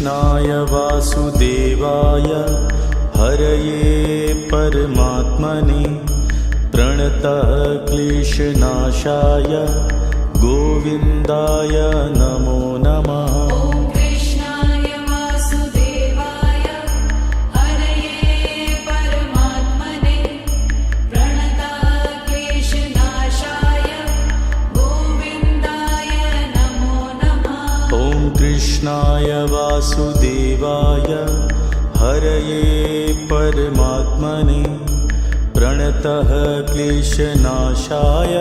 कृष्णाय वासुदेवाय हरये परमात्मने प्रणतः क्लेशनाशाय गोविन्दाय नमो नमः। कृष्णाय वासुदेवाय हरये परमात्मने प्रणतः क्लेशनाशाय गोविन्दाय नमो नमः। कृष्णाय वासुदेवाय हरये परमात्मने प्रणतः क्लेशनाशाय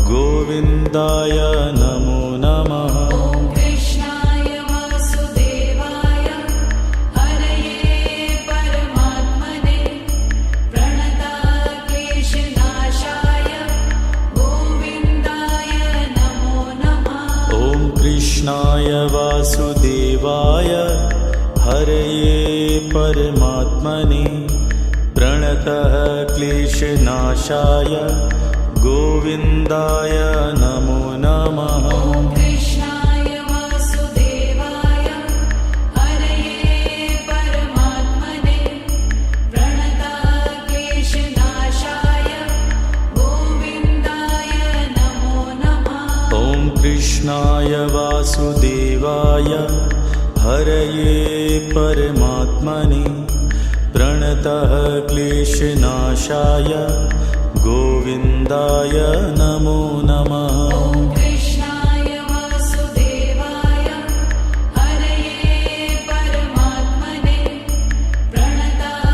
गोविन्दाय नमो नमः। कृष्णाय वासुदेवाय हरये परमात्मने प्रणतः क्लेशनाशाय गोविन्दाय नमो नमः। कृष्णाय वासुदेवाय हरये परमात्मने प्रणतः क्लेशनाशाय गोविन्दाय नमो नमः। कृष्णाय वासुदेवाय हरये परमात्मने प्रणतः क्लेशनाशाय गोविन्दाय नमो नमः। कृष्णाय वासुदेवाय हरये परमात्मने प्रणतः क्लेशनाशाय गोविन्दाय नमो नमः। कृष्णाय वासुदेवाय हरये परमात्मने प्रणतः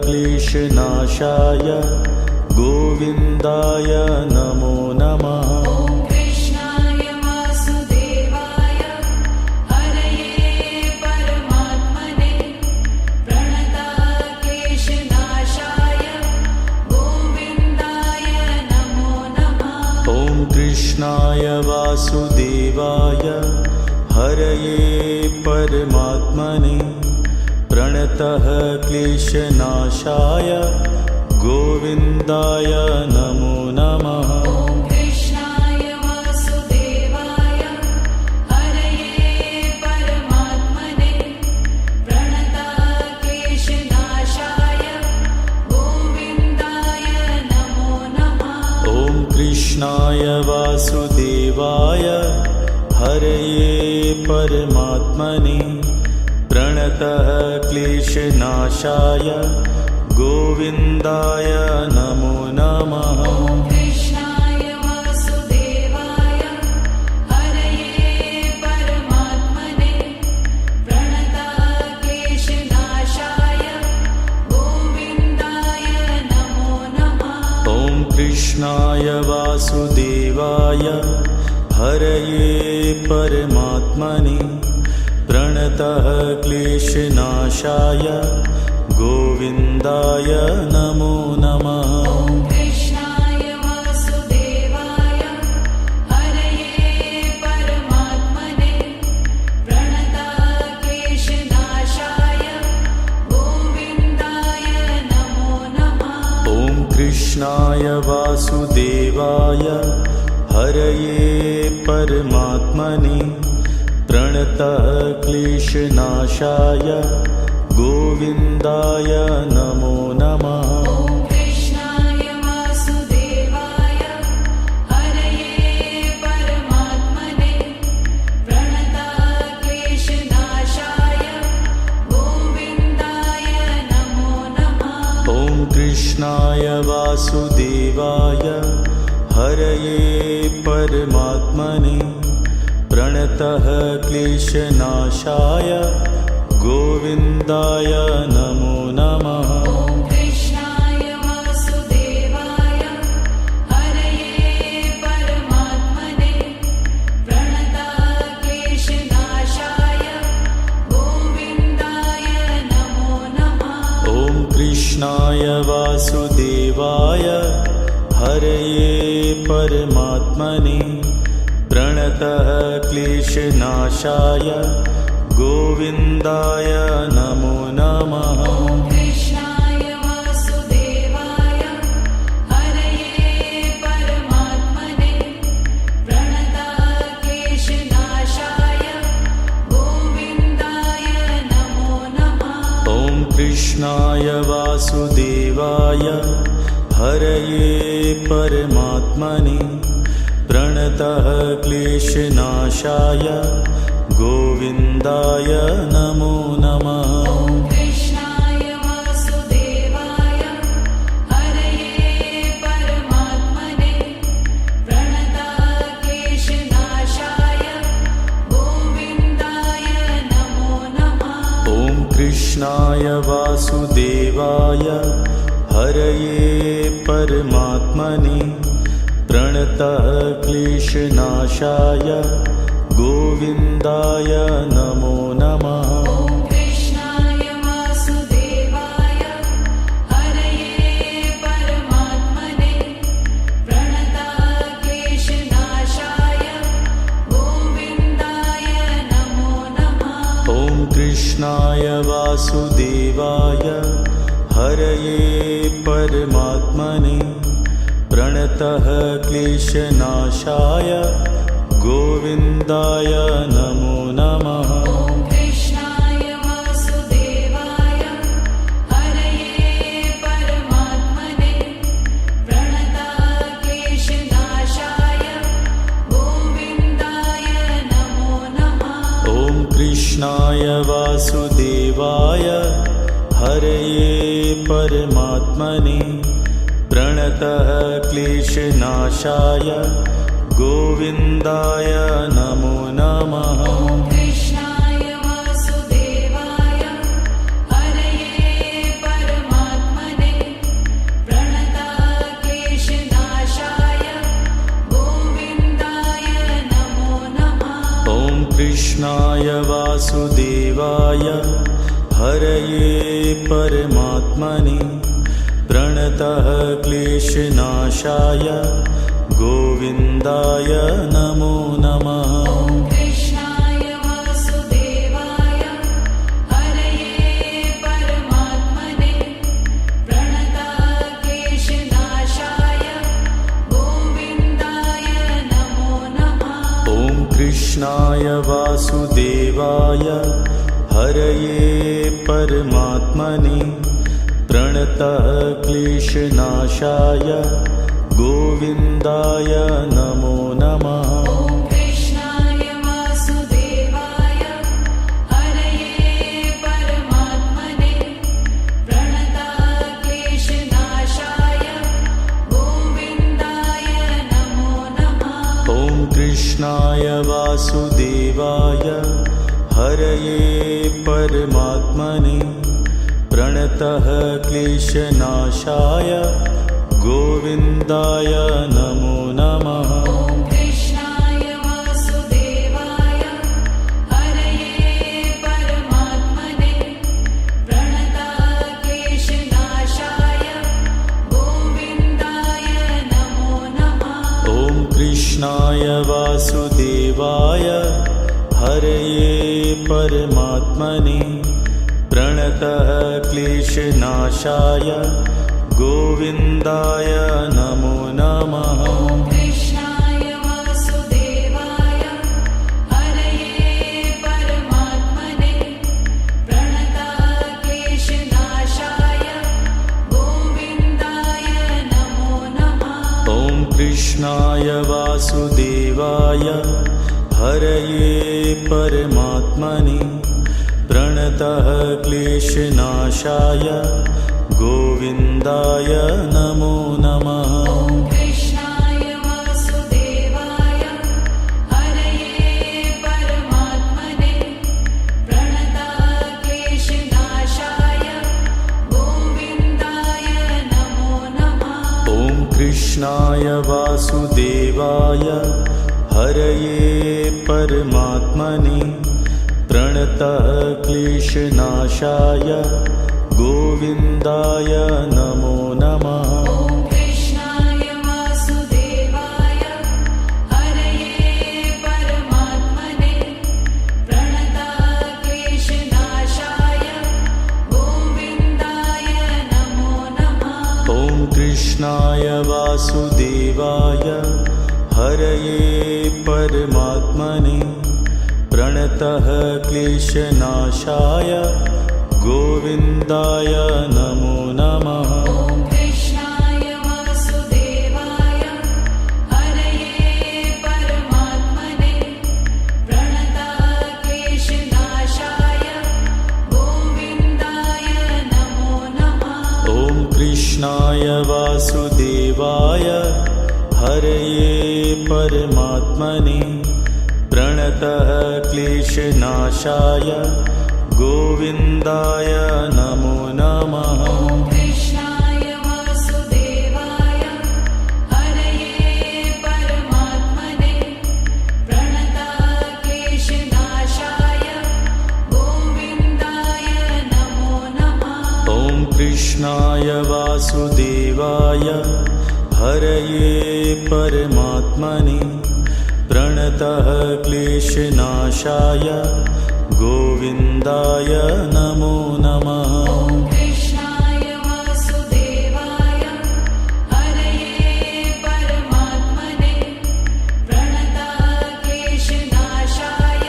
क्लेशनाशाय गोविन्दाय नमो नमः। कृष्णाय वासुदेवाय हरये परमात्मने प्रणतः क्लेशनाशाय गोविन्दाय नमो नमः। कृष्णाय वासुदेवाय हरये परमात्मने प्रणतः क्लेशनाशाय गोविन्दाय नमो नमः। कृष्णाय वासुदेवाय हरये परमात्मने प्रणतः क्लेशनाशाय गोविन्दाय नमो नमः। कृष्णाय वासुदेवाय हरये परमात्मने प्रणतः क्लेशनाशाय गोविन्दाय नमो नमः। कृष्णाय वासुदेवाय हरये परमात्मने प्रणतः क्लेशनाशाय गोविन्दाय नमो नमः। कृष्णाय वासुदेवाय हरये परमात्मने प्रणतः क्लेशनाशाय गोविन्दाय नमो नमः। कृष्णाय वासुदेवाय हरये परमात्मने प्रणतः क्लेशनाशाय गोविन्दाय नमो नमः। कृष्णाय वासुदेवाय हरये परमात्मने प्रणतः क्लेशनाशाय गोविन्दाय नमो नमः। कृष्णाय वासुदेवाय हरये परमात्मने प्रणतः क्लेशनाशाय गोविन्दाय नमो नमः। कृष्णाय वासुदेवाय हरये परमात्मने प्रणतः क्लेशनाशाय गोविन्दाय नमो नमः। कृष्णाय वासुदेवाय हरये परमात्मने प्रणतः क्लेशनाशाय गोविन्दाय नमो नमः। कृष्णाय वासुदेवाय हरये परमात्मने प्रणतः क्लेशनाशाय गोविन्दाय नमो नमः। ॐ कृष्णाय वासुदेवाय हरये परमात्मने प्रणतक्लेशनाशाय गोविन्दाय नमो नमः। ॐ कृष्णाय वासुदेवाय हरये परमात्मने प्रणतः क्लेशनाशाय गोविन्दाय नमो नमः। ॐ कृष्णाय वासुदेवाय हरये परमात्मने प्रणतक्लेशनाशाय गोविन्दाय नमो नमः। ॐ कृष्णाय वासुदेवाय हरये परमात्मने प्रणतः क्लेशनाशाय गोविन्दाय नमो नमः। ॐ कृष्णाय वासुदेवाय हरये परमात्मने प्रणतक्लेशनाशाय गोविन्दाय नमो नमः। ॐ कृष्णाय वासुदेवाय हरये परमात्मने प्रणतः क्लेशनाशाय गोविन्दाय नमो नमः। ॐ कृष्णाय वासुदेवाय हरये परमात्मने प्रणतक्लेशनाशाय गोविन्दाय नमो नमः। ॐ कृष्णाय वासुदेवाय हरये परमात्मने प्रणतः क्लेशनाशाय गोविन्दाय नमो नमः। ॐ कृष्णाय वासुदेवाय हरये परमात्मने प्रणतक्लेशनाशाय गोविन्दाय नमो नमः। ॐ कृष्णाय वासुदेवाय हरये परमात्मने प्रणतः क्लेशनाशाय गोविन्दाय नमो नमः। ॐ कृष्णाय वासुदेवाय हरये परमात्मने प्रणतक्लेशनाशाय गोविन्दाय नमो नमः। ॐ कृष्णाय वासुदेवाय हरये परमात्मने प्रणतः क्लेशनाशाय गोविन्दाय नमो नमः। ॐ कृष्णाय वासुदेवाय हरये परमात्मने प्रणतक्लेशनाशाय गोविन्दाय नमो नमः। ॐ कृष्णाय वासुदेवाय हरये परमात्मने प्रणतः क्लेशनाशाय गोविन्दाय नमो नमः। ॐ कृष्णाय वासुदेवाय हरये परमात्मने प्रणतक्लेशनाशाय गोविन्दाय नमो नमः। ॐ कृष्णाय वासुदेवाय हरये परमात्मने प्रणतः क्लेशनाशाय गोविन्दाय नमो नमः। ॐ कृष्णाय वासुदेवाय हरये परमात्मने प्रणतक्लेशनाशाय गोविन्दाय नमो नमः। ॐ कृष्णाय वासुदेवाय हरये परमात्मने प्रणतः क्लेशनाशाय गोविन्दाय नमो नमः। ॐ कृष्णाय वासुदेवाय हरये परमात्मने प्रणतक्लेशनाशाय गोविन्दाय नमो नमः। ॐ कृष्णाय वासुदेवाय हरये परमात्मने प्रणतः क्लेशनाशाय गोविन्दाय नमो नमः। ॐ कृष्णाय वासुदेवाय हरये परमात्मने प्रणतक्लेशनाशाय कृष्णाय वासुदेवाय हरये परमात्मने प्रणतः क्लेशनाशाय गोविन्दाय नमो नमः। ॐ कृष्णाय वासुदेवाय हरये परमात्मने प्रणतः क्लेशनाशाय गोविन्दाय नमो नमः। ॐ कृष्णाय वासुदेवाय हरये परमात्मने प्रणतः क्लेशनाशाय गोविन्दाय नमो नमः। ॐ कृष्णाय वासुदेवाय हरये परमात्मने प्रणतः क्लेशनाशाय गोविन्दाय नमो नमः। ॐ कृष्णाय वासुदेवाय हरये परमात्मने प्रणतः क्लेशनाशाय गोविन्दाय नमो नमः। ॐ कृष्णाय वासुदेवाय हरये परमात्मने प्रणतः क्लेशनाशाय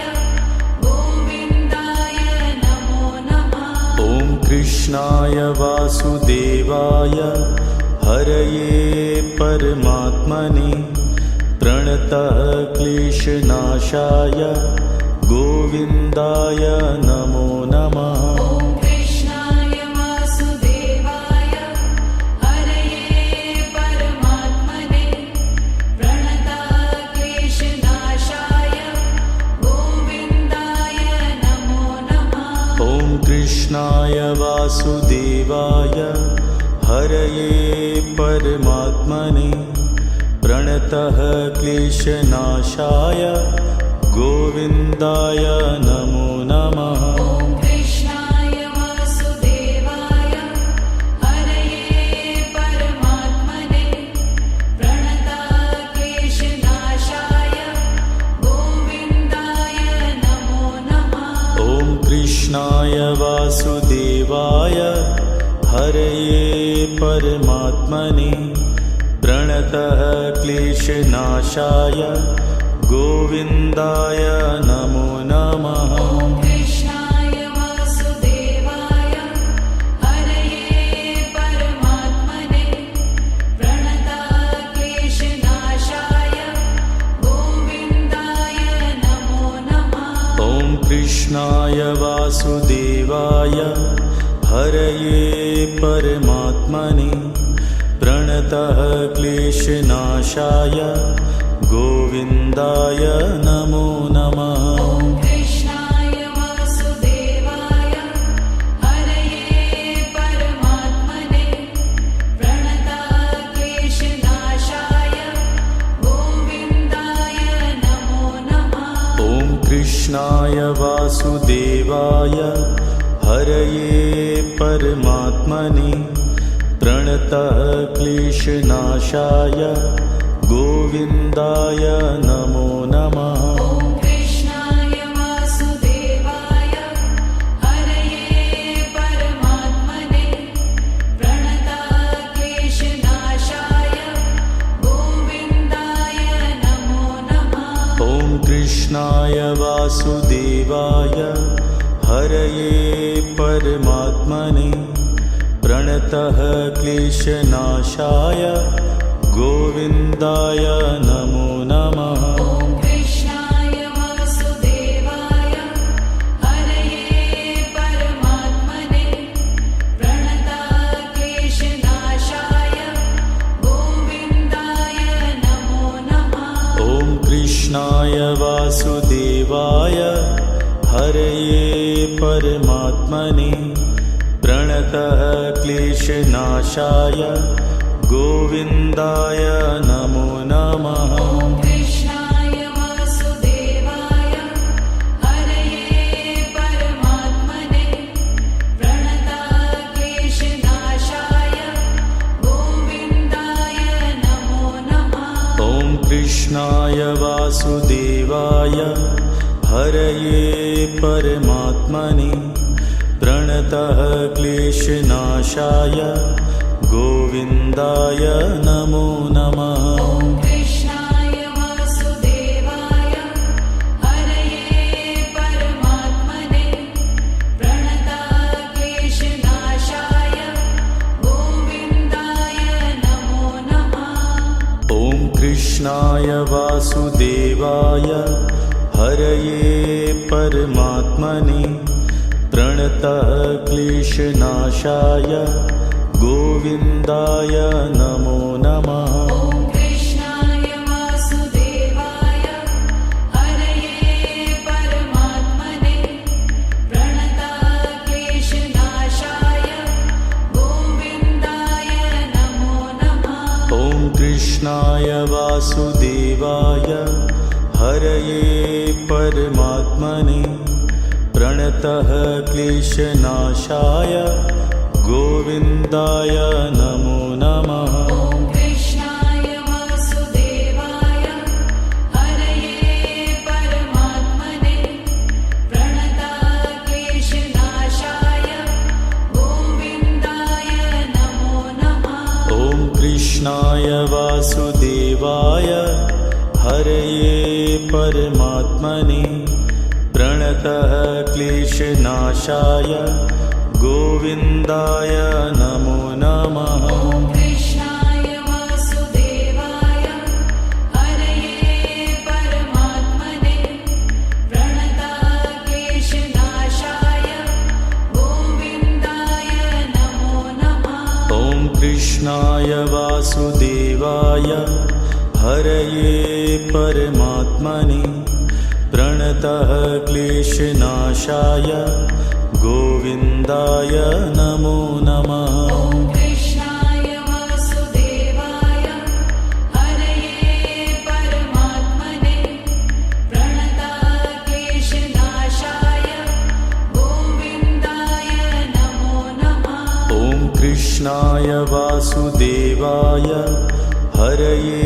गोविन्दाय नमो नमः। ॐ कृष्णाय वासुदेवाय हरये परमात्मने प्रणतः क्लेशनाशाय गोविन्दाय नमो नमः। ॐ कृष्णाय वासुदेवाय हरये परमात्मने प्रणतः क्लेशनाशाय गोविन्दाय नमो नमः। ॐ कृष्णाय वासुदेवाय हरये परमात्मने प्रणतः क्लेशनाशाय गोविन्दाय नमो नमः। ॐ कृष्णाय वासुदेवाय हरये परमात्मने प्रणतः क्लेशनाशाय गोविन्दाय नमो नमः। ॐ कृष्णाय वासुदेवाय हरये परमात्मने प्रणतः क्लेशनाशाय गोविन्दाय नमो नमः। ॐ कृष्णाय वासुदेवाय हरये परमात्मने प्रणतः क्लेशनाशाय गोविन्दाय नमो नमः। ॐ कृष्णाय वासुदेवाय हरये परमात्मने प्रणतः क्लेशनाशाय गोविन्दाय नमो नमः। ॐ कृष्णाय वासुदेवाय हरये परमात्मने प्रणतः क्लेशनाशाय गोविन्दाय नमो नमः। ॐ कृष्णाय वासुदेवाय हरये परमात्मने प्रणतः क्लेशनाशाय गोविन्दाय नमो नमः। ॐ कृष्णाय वासुदेवाय हरये परमात्मने प्रणतः क्लेशनाशाय गोविन्दाय नमो नमः। ॐ कृष्णाय वासुदेवाय हरये परमात्मने प्रणतः क्लेशनाशाय गोविन्दाय नमो नमः। ॐ कृष्णाय वासुदेवाय हरये परमात्मने प्रणतः क्लेशनाशाय गोविन्दाय नमो नमः। ॐ कृष्णाय वासुदेवाय हरये परमात्मने प्रणतः क्लेशनाशाय गोविन्दाय नमो नमः। ॐ कृष्णाय वासुदेवाय हरये परमात्मने प्रणतः क्लेशनाशाय गोविन्दाय नमो नमः। ॐ कृष्णाय वासुदेवाय हरये परमात्मने प्रणतः क्लेशनाशाय गोविन्दाय नमो नमः। ॐ कृष्णाय वासुदेवाय हरये परमात्मने प्रणतक्लेशनाशाय गोविन्दाय नमो नमः। ॐ कृष्णाय वासुदेवाय हरये परमात्मने प्रणतः क्लेशनाशाय गोविन्दाय नमो नमः। ॐ कृष्णाय वासुदेवाय हरये परमात्मने प्रणतक्लेशनाशाय गोविन्दाय नमो नमः। ॐ कृष्णाय वासुदेवाय हरये परमात्मने प्रणतः क्लेशनाशाय गोविन्दाय नमो नमः। ॐ कृष्णाय वासुदेवाय हरये परमात्मने प्रणतक्लेशनाशाय गोविन्दाय नमो नमः। ॐ कृष्णाय वासुदेवाय हरये परमात्मने प्रणतः क्लेशनाशाय गोविन्दाय नमो नमः। ॐ कृष्णाय वासुदेवाय हरये परमात्मने प्रणतक्लेशनाशाय गोविन्दाय नमो नमः। ॐ कृष्णाय वासुदेवाय हरये परमात्मने प्रणतः क्लेशनाशाय गोविन्दाय नमो नमः। ॐ कृष्णाय वासुदेवाय हरये परमात्मने प्रणतक्लेशनाशाय गोविन्दाय नमो नमः। ॐ कृष्णाय वासुदेवाय हरये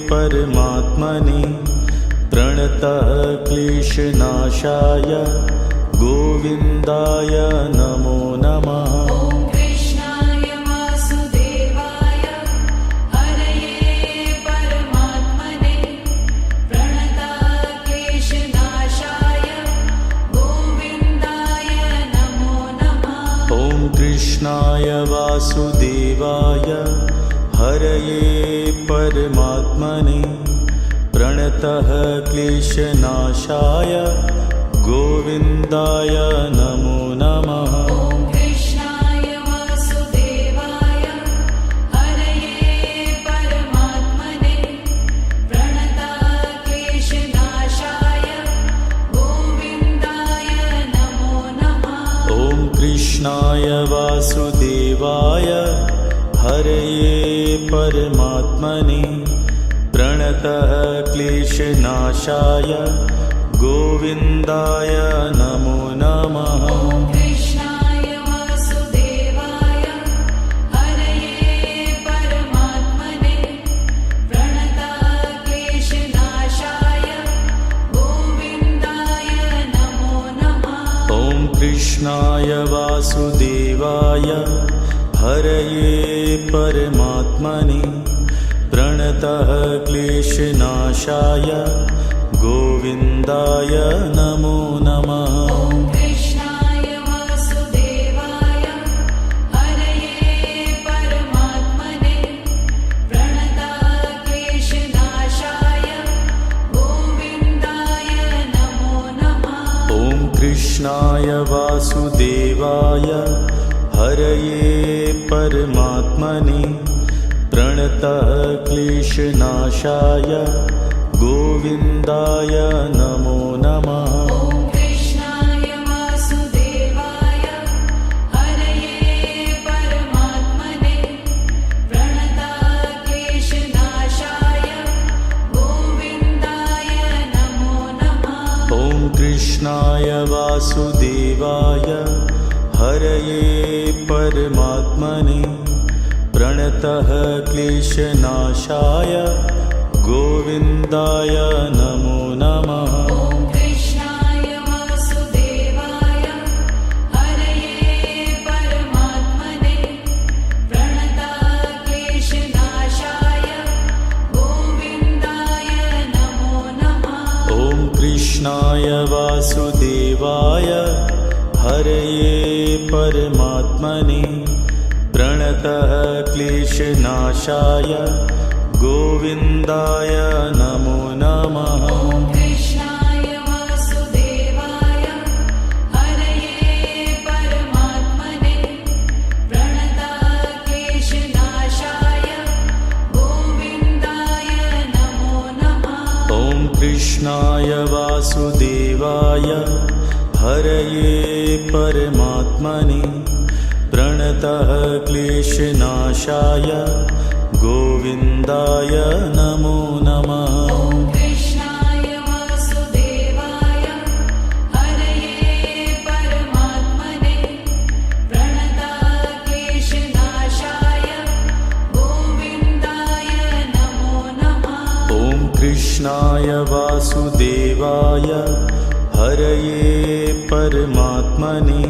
परमात्मने प्रणतः क्लेशनाशाय गोविन्दाय नमो नमः। ॐ कृष्णाय वासुदेवाय हरये परमात्मने प्रणतक्लेशनाशाय गोविन्दाय नमो नमः। ॐ कृष्णाय वासुदेवाय हरये परमात्मने प्रणतः क्लेशनाशाय गोविन्दाय नमो नमः। ॐ कृष्णाय वासुदेवाय हरये परमात्मने प्रणतक्लेशनाशाय गोविन्दाय नमो नमः। ॐ कृष्णाय वासुदेवाय हरये परमात्मने प्रणतः क्लेशनाशाय गोविन्दाय नमो नमः। ॐ कृष्णाय वासुदेवाय हरये परमात्मने प्रणतक्लेशनाशाय गोविन्दाय नमो नमः। ॐ कृष्णाय वासुदेवाय हरये परमात्मने प्रणतः क्लेशनाशाय गोविन्दाय नमो नमः। ॐ कृष्णाय वासुदेवाय हरये परमात्मने प्रणतक्लेशनाशाय गोविन्दाय नमो नमः। ॐ कृष्णाय वासुदेवाय हरये परमात्मने प्रणतः क्लेशनाशाय गोविन्दाय नमो नमः। ॐ कृष्णाय वासुदेवाय हरये परमात्मने प्रणतक्लेशनाशाय गोविन्दाय नमो नमः। ॐ कृष्णाय वासुदेवाय हरये परमात्मने प्रणतः क्लेशनाशाय गोविन्दाय नमो नमः। ॐ कृष्णाय वासुदेवाय हरये परमात्मने प्रणतक्लेशनाशाय हरये परमात्मने प्रणतः क्लेशनाशाय गोविन्दाय नमो नमः। ॐ कृष्णाय वासुदेवाय हरये परमात्मने प्रणतः क्लेशनाशाय गोविन्दाय नमो नमः। ॐ कृष्णाय वासुदेवाय हरये परमात्मने प्रणतः क्लेशनाशाय गोविन्दाय नमो नमः। ॐ कृष्णाय वासुदेवाय हरये परमात्मने प्रणतः क्लेशनाशाय गोविन्दाय नमो नमः। ॐ कृष्णाय वासुदेवाय हरये परमात्मने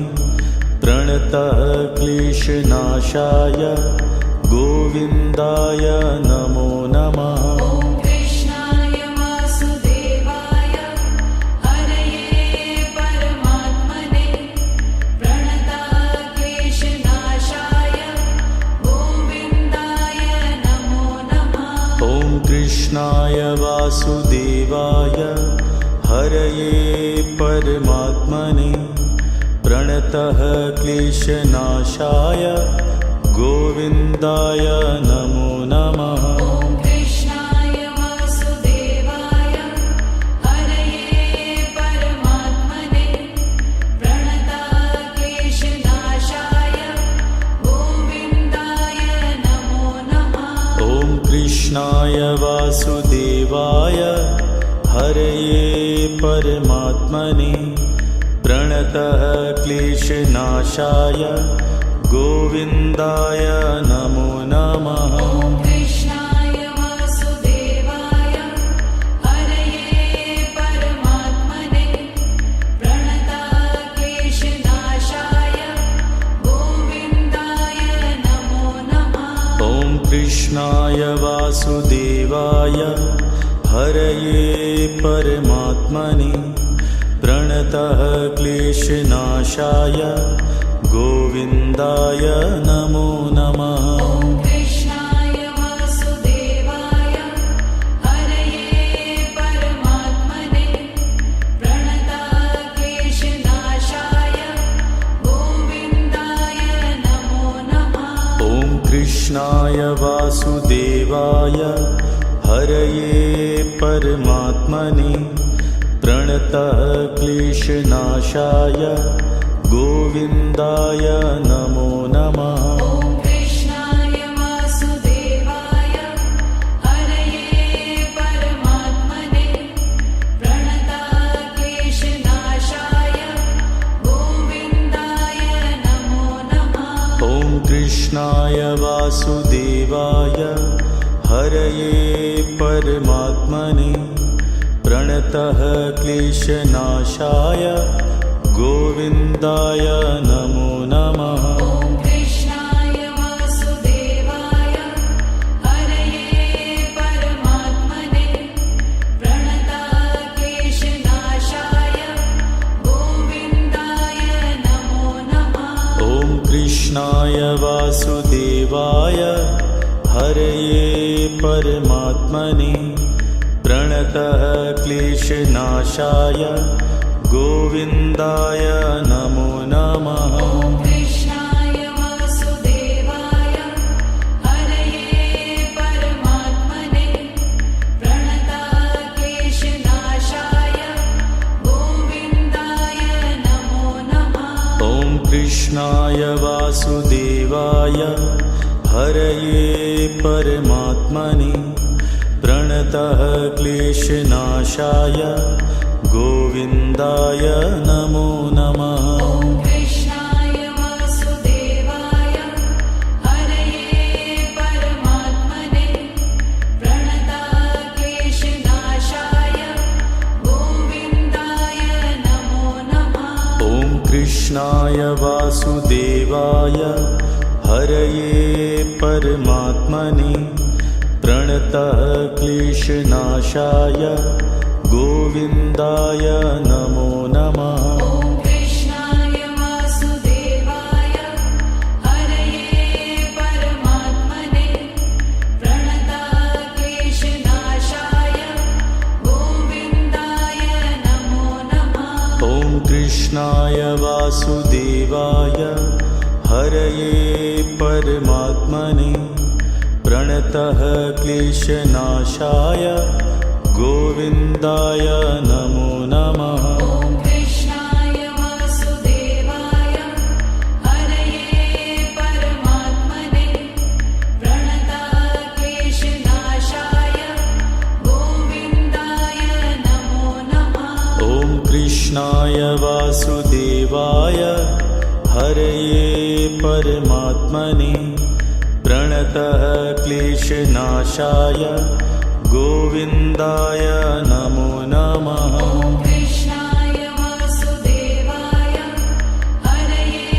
प्रणतः क्लेशनाशाय गोविन्दाय नमो नमः। ॐ कृष्णाय वासुदेवाय हरये परमात्मने प्रणतः क्लेशनाशाय गोविन्दाय नमो नमः। ॐ कृष्णाय वासुदेवाय हरये परमात्मने प्रणतः क्लेशनाशाय गोविन्दाय नमो नमः। ॐ कृष्णाय वासुदेवाय हरये परमात्मने प्रणतः क्लेशनाशाय गोविन्दाय नमो नमः। ॐ कृष्णाय वासुदेवाय हरये परमात्मने प्रणतः क्लेशनाशाय गोविन्दाय नमो नमः। ॐ कृष्णाय वासुदेवाय हरये परमात्मने प्रणतः क्लेशनाशाय गोविन्दाय नमो नमः। ॐ कृष्णाय वासुदेवाय हरये परमात्मने प्रणतः क्लेशनाशाय गोविन्दाय नमो नमः। ॐ कृष्णाय वासुदेवाय हरये परमात्मने प्रणतः क्लेशनाशाय गोविन्दाय नमो नमः। ॐ कृष्णाय वासुदेवाय हरये परमात्मने प्रणतः क्लेशनाशाय गोविन्दाय नमो नमः। ॐ कृष्णाय वासुदेवाय हरये परमात्मने प्रणतः क्लेशनाशाय गोविन्दाय नमो नमः। ॐ कृष्णाय वासुदेवाय हरये परमात्मने प्रणतः क्लेशनाशाय गोविन्दाय नमो नमः। ॐ कृष्णाय वासुदेवाय हरये परमात्मने प्रणतः क्लेशनाशाय गोविन्दाय नमो नमः। ॐ कृष्णाय वासुदेवाय हरये परमात्मने प्रणतः क्लेशनाशाय गोविन्दाय नमो नमः। ॐ कृष्णाय वासुदेवाय हरये परमात्मने प्रणतः क्लेशनाशाय गोविन्दाय नमो नमः। ॐ कृष्णाय वासुदेवाय हरये परमात्मने प्रणतः क्लेशनाशाय गोविन्दाय नमो नमः। ॐ कृष्णाय वासुदेवाय हरये परमात्मने प्रणतः क्लेशनाशाय गोविन्दाय नमो नमः। ॐ कृष्णाय वासुदेवाय हरये परमात्मने प्रणतः क्लेशनाशाय गोविन्दाय नमो नमः। ॐ कृष्णाय वासुदेवाय हरये परमात्मने प्रणतः क्लेशनाशाय गोविन्दाय नमो नमः। ॐ कृष्णाय वासुदेवाय हरये परमात्मने प्रणतः क्लेशनाशाय गोविन्दाय नमो नमः। ॐ कृष्णाय वासुदेवाय हरये परमात्मने प्रणतः क्लेशनाशाय गोविन्दाय नमो नमः। ॐ कृष्णाय वासुदेवाय हरये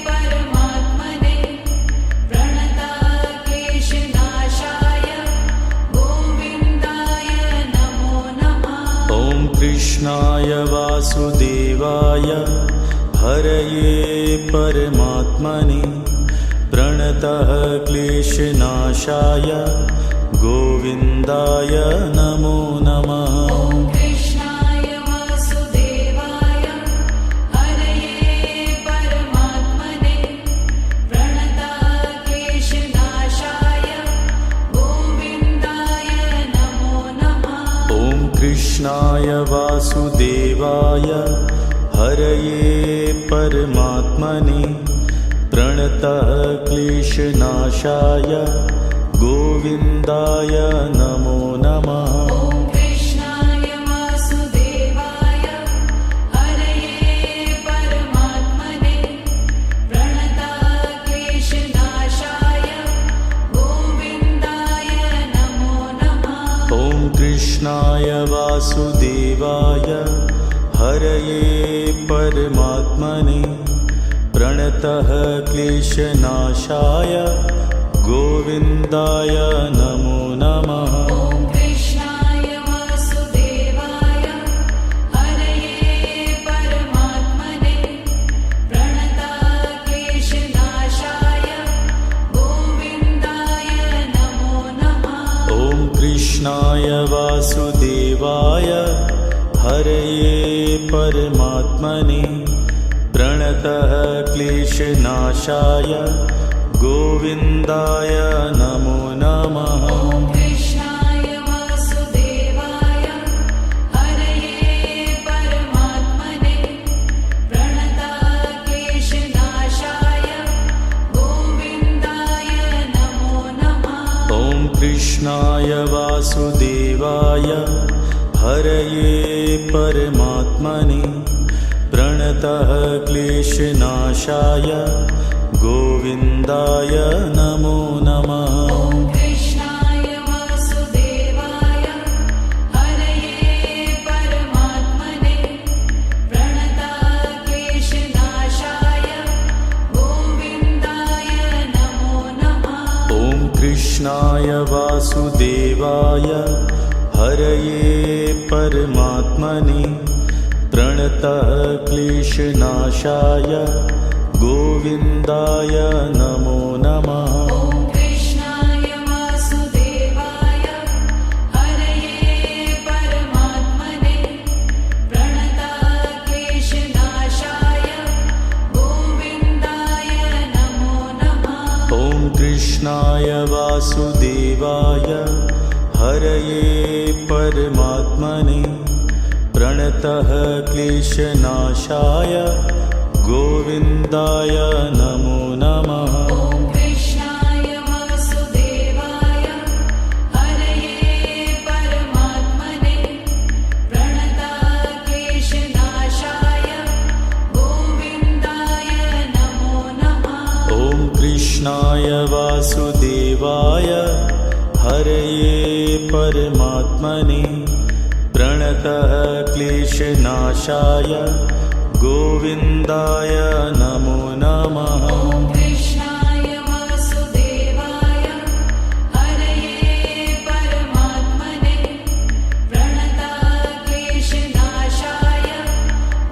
परमात्मने प्रणतः क्लेशनाशाय गोविन्दाय नमो नमः। ॐ कृष्णाय वासुदेवाय हरये परमात्मने प्रणतः क्लेशनाशाय गोविन्दाय नमो नमः। ॐ कृष्णाय वासुदेवाय हरये परमात्मने प्रणतः क्लेशनाशाय गोविन्दाय नमो नमः। ॐ कृष्णाय वासुदेवाय हरये परमात्मने प्रणतः क्लेशनाशाय गोविन्दाय नमो नमः। ॐ कृष्णाय वासुदेवाय हरये परमात्मने प्रणतः क्लेशनाशाय गोविन्दाय नमो नमः। ॐ कृष्णाय वासुदेवाय हरये परमात्मने प्रणतः क्लेशनाशाय गोविन्दाय नमो नमः। ॐ कृष्णाय वासुदेवाय हरये परमात्मने प्रणतः क्लेशनाशाय गोविन्दाय नमो नमः। ॐ कृष्णाय वासुदेवाय हरये परमात्मने प्रणतः क्लेशनाशाय गोविन्दाय नमो नमः। ॐ कृष्णाय वासुदेवाय हरये परमात्मने प्रणतः क्लेशनाशाय गोविन्दाय नमो नमः। ॐ कृष्णाय वासुदेवाय हरये परमात्मने प्रणतः क्लेशनाशाय गोविन्दाय नमो नमः। ॐ कृष्णाय वासुदेवाय हरये परमात्मने प्रणतः क्लेशनाशाय गोविन्दाय नमो नमः। ॐ कृष्णाय वासुदेवाय हरये परमात्मने प्रणतः क्लेशनाशाय गोविन्दाय नमो नमः। ॐ कृष्णाय वासुदेवाय हरये परमात्मने प्रणतः क्लेशनाशाय गोविन्दाय नमो नमः। ॐ कृष्णाय वासुदेवाय हरये परमात्मने प्रणतः क्लेशनाशाय गोविन्दाय नमो नमः। ॐ कृष्णाय वासुदेवाय हरये परमात्मने प्रणतः क्लेशनाशाय गोविन्दाय नमो नमः। ॐ कृष्णाय वासुदेवाय हरये परमात्मने प्रणतः क्लेशनाशाय गोविन्दाय नमो नमः। ॐ कृष्णाय वासुदेवाय हरये परमात्मने प्रणतः क्लेशनाशाय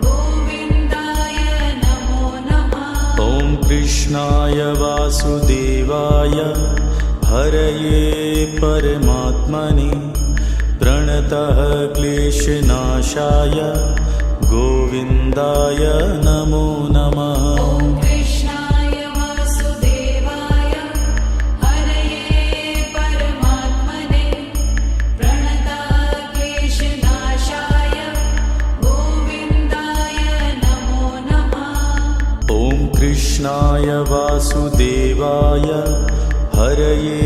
गोविन्दाय नमो नमः। ॐ कृष्णाय वासुदेवाय हरये परमात्मने प्रणतः क्लेशनाशाय गोविन्दाय नमो नमः। ॐ कृष्णाय वासुदेवाय हरये परमात्मने प्रणतक्लेशनाशाय गोविन्दाय नमो नमः। ॐ कृष्णाय वासुदेवाय हरये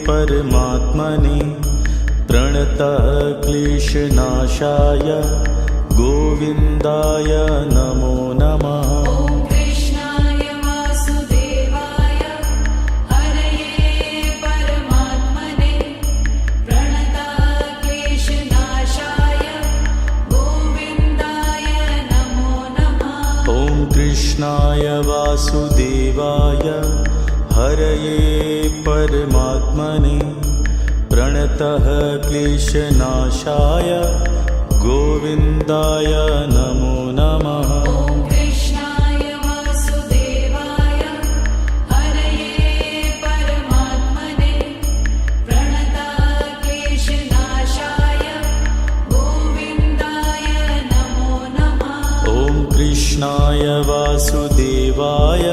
परमात्मने प्रणतः क्लेशनाशाय गोविन्दाय नमो नमः। ॐ कृष्णाय वासुदेवाय हरये परमात्मने प्रणतक्लेशनाशाय गोविन्दाय नमो नमः। ॐ कृष्णाय वासुदेवाय हरये परमात्मने प्रणतः क्लेशनाशाय गोविन्दाय नमो नमः। ॐ कृष्णाय वासुदेवाय हरये परमात्मने प्रणतक्लेशनाशाय गोविन्दाय नमो नमः। ॐ कृष्णाय वासुदेवाय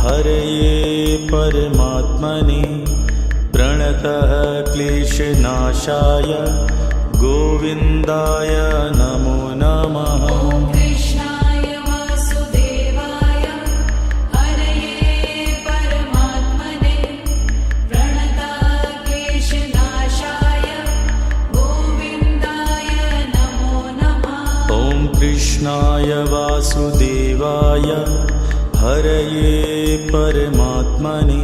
हरये परमात्मने प्रणतः क्लेशनाशाय गोविन्दाय नमो नमः। ॐ कृष्णाय वासुदेवाय हरये परमात्मने प्रणतक्लेशनाशाय गोविन्दाय नमो नमः। ॐ कृष्णाय वासुदेवाय हरये परमात्मने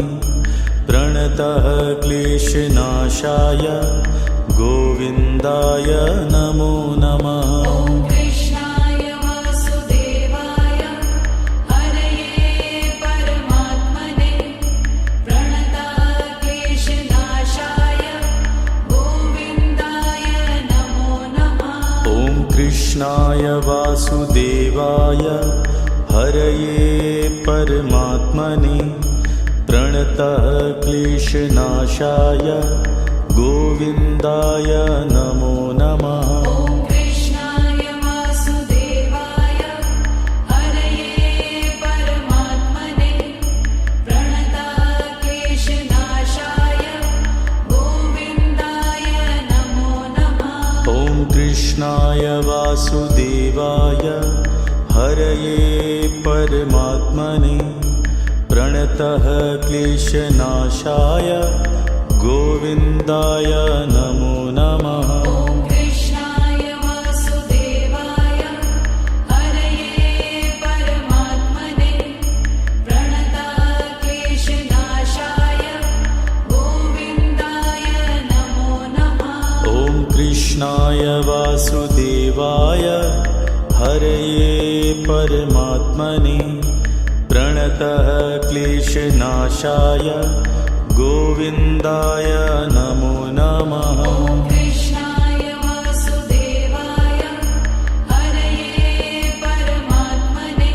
प्रणतः क्लेशनाशाय गोविन्दाय नमो नमः। ॐ कृष्णाय वासुदेवाय हरये परमात्मने प्रणतक्लेशनाशाय गोविन्दाय नमो नमः। ॐ कृष्णाय वासुदेवाय हरये परमात्मने प्रणतः क्लेशनाशाय गोविन्दाय नमो नमः। ॐ कृष्णाय वासुदेवाय हरये परमात्मने प्रणतक्लेशनाशाय गोविन्दाय नमो नमः। ॐ कृष्णाय वासुदेवाय हरये परमात्मने प्रणतः क्लेशनाशाय गोविन्दाय नमो नमः। ॐ कृष्णाय वासुदेवाय हरये परमात्मने प्रणतक्लेशनाशाय गोविन्दाय नमो नमः। ॐ कृष्णाय वासुदेवाय हरये परमात्मने प्रणतः क्लेशनाशाय गोविन्दाय नमो नमः। ॐ कृष्णाय वासुदेवाय हरये परमात्मने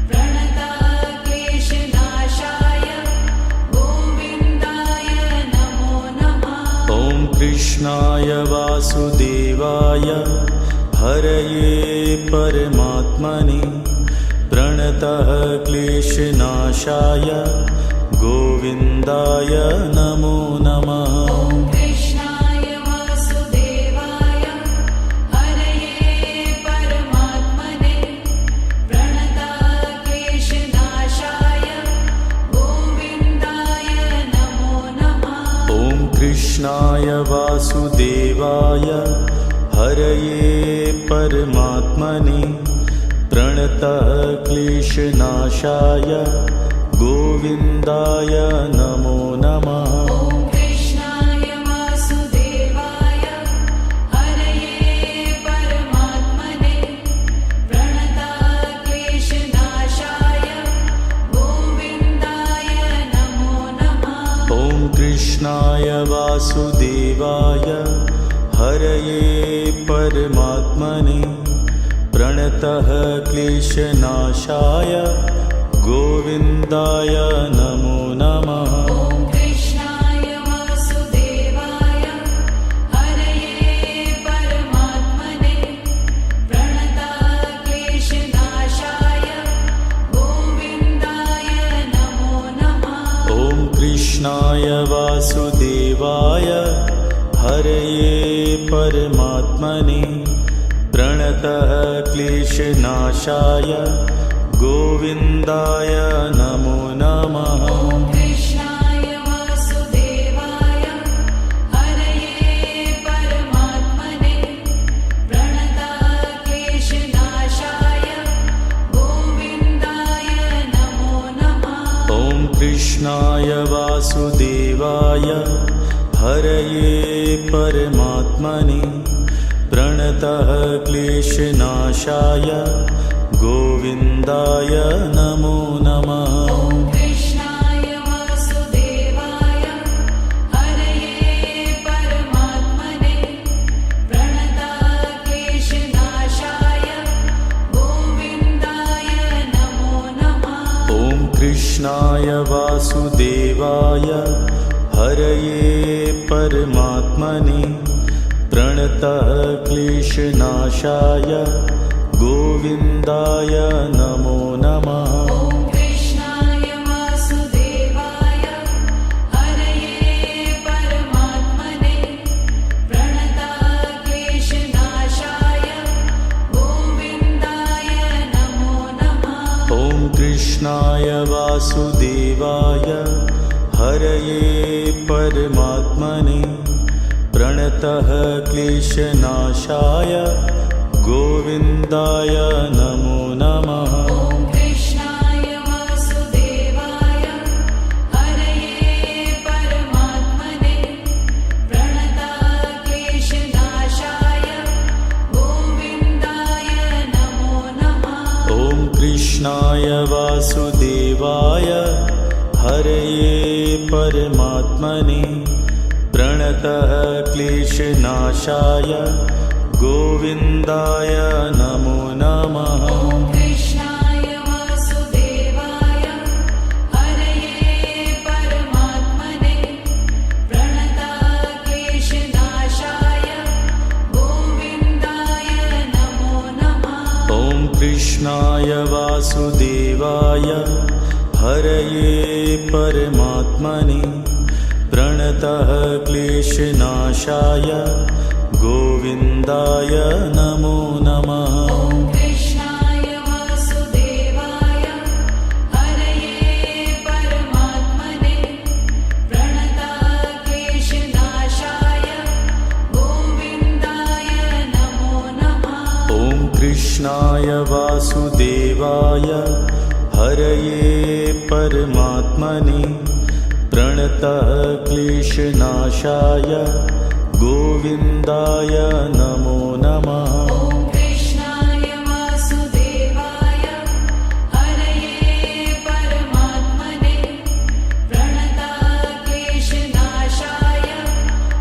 प्रणतक्लेशनाशाय गोविन्दाय नमो नमः। ॐ कृष्णाय वासुदेवाय हरये परमात्मने प्रणतः क्लेशनाशाय गोविन्दाय नमो नमः। ॐ कृष्णाय वासुदेवाय हरये परमात्मने प्रणतक्लेशनाशाय गोविन्दाय नमो नमः। ॐ कृष्णाय वासुदेवाय हरये परमात्मने प्रणतः क्लेशनाशाय गोविन्दाय नमो नमः। ॐ कृष्णाय वासुदेवाय हरये परमात्मने प्रणतक्लेशनाशाय गोविन्दाय नमो नमः। ॐ कृष्णाय वासुदेवाय हरये परमात्मने प्रणतः क्लेशनाशाय गोविन्दाय नमो नमः। ॐ कृष्णाय वासुदेवाय हरये परमात्मने प्रणतक्लेशनाशाय कृष्णाय वासुदेवाय हरये परमात्मने प्रणतः क्लेशनाशाय गोविन्दाय नमो नमः। ॐ कृष्णाय वासुदेवाय हरये परमात्मने प्रणतः क्लेशनाशाय गोविन्दाय नमो नमः। ॐ कृष्णाय वासुदेवाय हरये परमात्मने प्रणतः क्लेशनाशाय गोविन्दाय नमो नमः। ॐ कृष्णाय वासुदेवाय हरये परमात्मने प्रणतः क्लेशनाशाय गोविन्दाय नमो नमः। ॐ कृष्णाय वासुदेवाय हरये परमात्मने प्रणतः क्लेशनाशाय गोविन्दाय नमो नमः। ॐ कृष्णाय वासुदेवाय हरये परमात्मने प्रणतः क्लेशनाशाय गोविन्दाय नमो नमः। ॐ कृष्णाय वासुदेवाय हरये परमात्मने प्रणतः क्लेशनाशाय गोविन्दाय नमो नमः। ॐ कृष्णाय वासुदेवाय हरये परमात्मने प्रणतः क्लेशनाशाय गोविन्दाय नमो नमः। ॐ कृष्णाय वासुदेवाय हरये परमात्मने प्रणतः क्लेशनाशाय गोविन्दाय नमो नमः। ॐ कृष्णाय वासुदेवाय हरये परमात्मने प्रणतः क्लेशनाशाय गोविन्दाय नमो नमः। ॐ कृष्णाय वासुदेवाय हरये परमात्मने प्रणतः क्लेशनाशाय गोविन्दाय नमो नमः। ॐ कृष्णाय वासुदेवाय हरये परमात्मने प्रणतः क्लेशनाशाय गोविन्दाय नमो नमः। ॐ कृष्णाय वासुदेवाय हरये परमात्मने प्रणतः क्लेशनाशाय गोविन्दाय नमो नमः। ॐ कृष्णाय वासुदेवाय हरये परमात्मने प्रणतः क्लेशनाशाय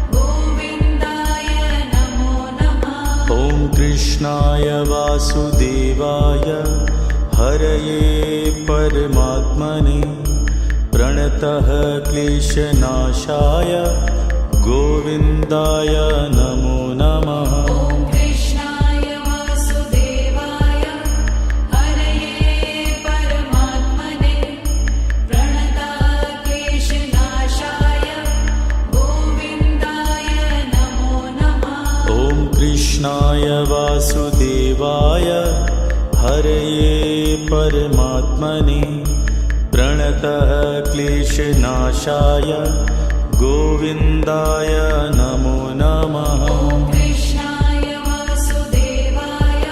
गोविन्दाय नमो नमः। ॐ कृष्णाय वासुदेवाय हरये परमात्मने प्रणतः क्लेशनाशाय गोविन्दाय नमो नमः। ॐ कृष्णाय वासुदेवाय हरये परमात्मने प्रणतः क्लेशनाशाय गोविन्दाय नमो नमः। ॐ कृष्णाय वासुदेवाय हरये परमात्मने प्रणतः क्लेशनाशाय गोविन्दाय नमो नमः। ॐ कृष्णाय वासुदेवाय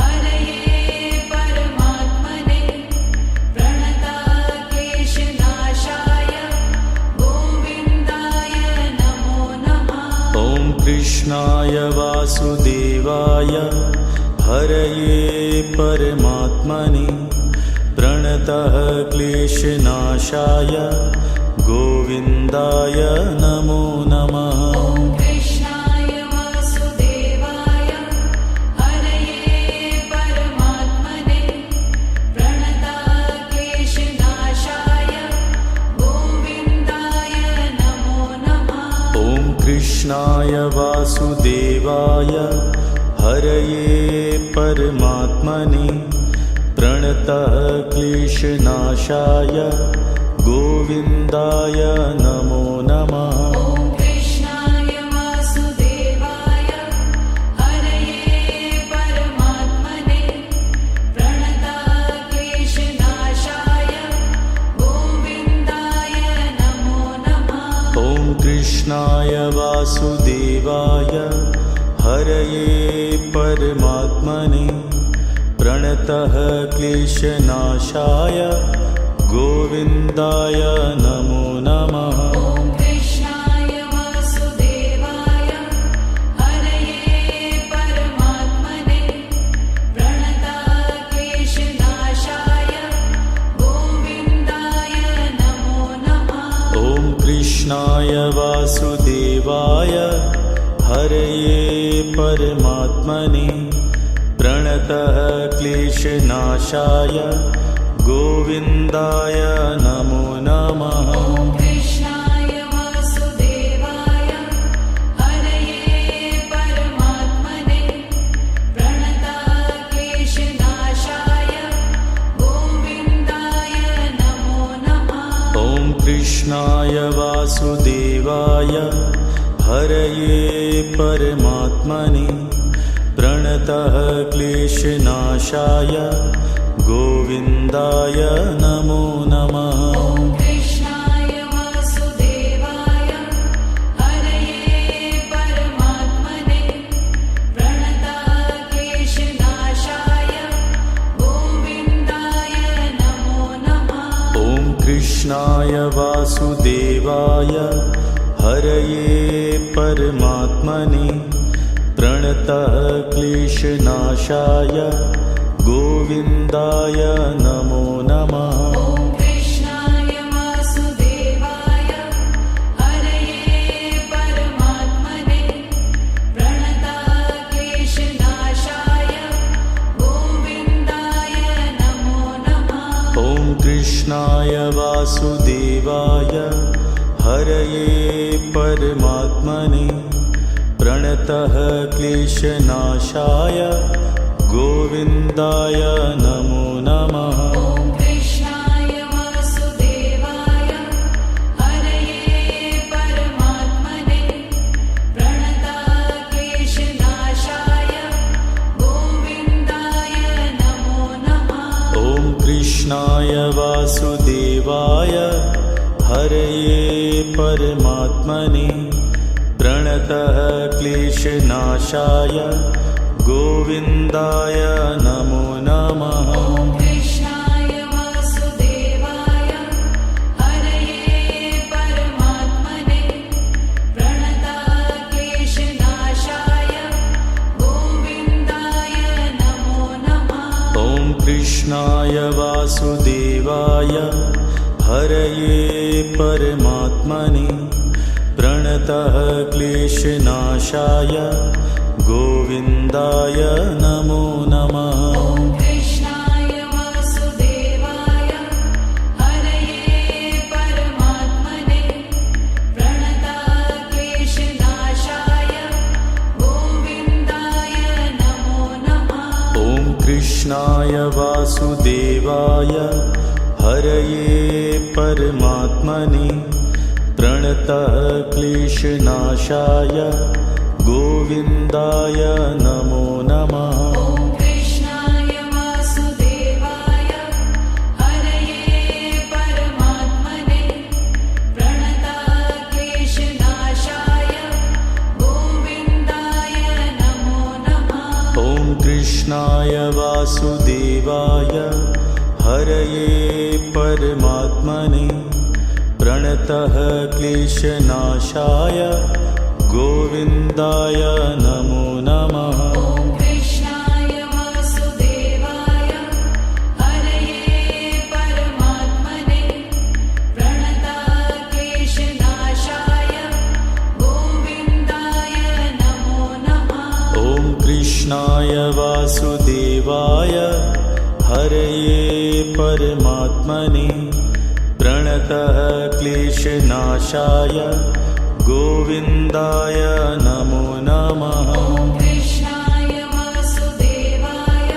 हरये परमात्मने प्रणतः क्लेशनाशाय गोविन्दाय नमो नमः। ॐ कृष्णाय वासुदेवाय हरये परमात्मने प्रणतः क्लेशनाशाय गोविन्दाय नमो नमः। ॐ कृष्णाय वासुदेवाय हरये परमात्मने प्रणतः क्लेशनाशाय गोविन्दाय नमो नमः। ॐ कृष्णाय वासुदेवाय हरये परमात्मने प्रणतः क्लेशनाशाय गोविन्दाय नमो नमः। ॐ कृष्णाय वासुदेवाय हरये परमात्मने प्रणतक्लेशनाशाय गोविन्दाय नमो नमः। ॐ कृष्णाय वासुदेवाय हरये परमात्मने प्रणतः क्लेशनाशाय गोविन्दाय नमो नमः। ॐ कृष्णाय वासुदेवाय हरये परमात्मने प्रणतक्लेशनाशाय गोविन्दाय नमो नमः। ॐ कृष्णाय वासुदेवाय हरये परमात्मने प्रणतः क्लेशनाशाय गोविन्दाय नमो नमः। ॐ कृष्णाय वासुदेवाय हरये परमात्मने प्रणतक्लेशनाशाय गोविन्दाय नमो नमः। ॐ कृष्णाय वासुदेवाय हरये परमात्मने प्रणतः क्लेशनाशाय गोविन्दाय नमो नमः। ॐ कृष्णाय वासुदेवाय हरये परमात्मने प्रणतक्लेशनाशाय गोविन्दाय नमो नमः। ॐ कृष्णाय वासुदेवाय हरये परमात्मने प्रणतः क्लेशनाशाय गोविन्दाय नमो नमः। ॐ कृष्णाय वासुदेवाय हरये परमात्मने प्रणतक्लेशनाशाय गोविन्दाय नमो नमः। ॐ कृष्णाय वासुदेवाय हरये परमात्मने प्रणतः क्लेशनाशाय गोविन्दाय नमो नमः। ॐ कृष्णाय वासुदेवाय हरये परमात्मने प्रणतक्लेशनाशाय गोविन्दाय नमो नमः। ॐ कृष्णाय वासुदेवाय हरये परमात्मने प्रणतः क्लेशनाशाय गोविन्दाय नमो नमः। ॐ कृष्णाय वासुदेवाय हरये परमात्मने प्रणतक्लेशनाशाय गोविन्दाय नमो नमः। ॐ कृष्णाय वासुदेवाय हरये परमात्मने प्रणतः क्लेशनाशाय गोविन्दाय नमो नमः। ॐ कृष्णाय वासुदेवाय हरये परमात्मने प्रणतक्लेशनाशाय गोविन्दाय नमो नमः। ॐ कृष्णाय वासुदेवाय हरये परमात्मने प्रणतः क्लेशनाशाय गोविन्दाय नमो नमः। ॐ कृष्णाय वासुदेवाय हरये परमात्मने प्रणतक्लेशनाशाय गोविन्दाय नमो नमः। ॐ कृष्णाय वासुदेवाय हरये परमात्मने प्रणतः क्लेशनाशाय गोविन्दाय नमो नमः। ॐ कृष्णाय वासुदेवाय हरये परमात्मने प्रणतक्लेशनाशाय गोविन्दाय नमो नमः। ॐ कृष्णाय वासुदेवाय हरये परमात्मने प्रणतः क्लेशनाशाय गोविन्दाय नमो नमः। ॐ कृष्णाय वासुदेवाय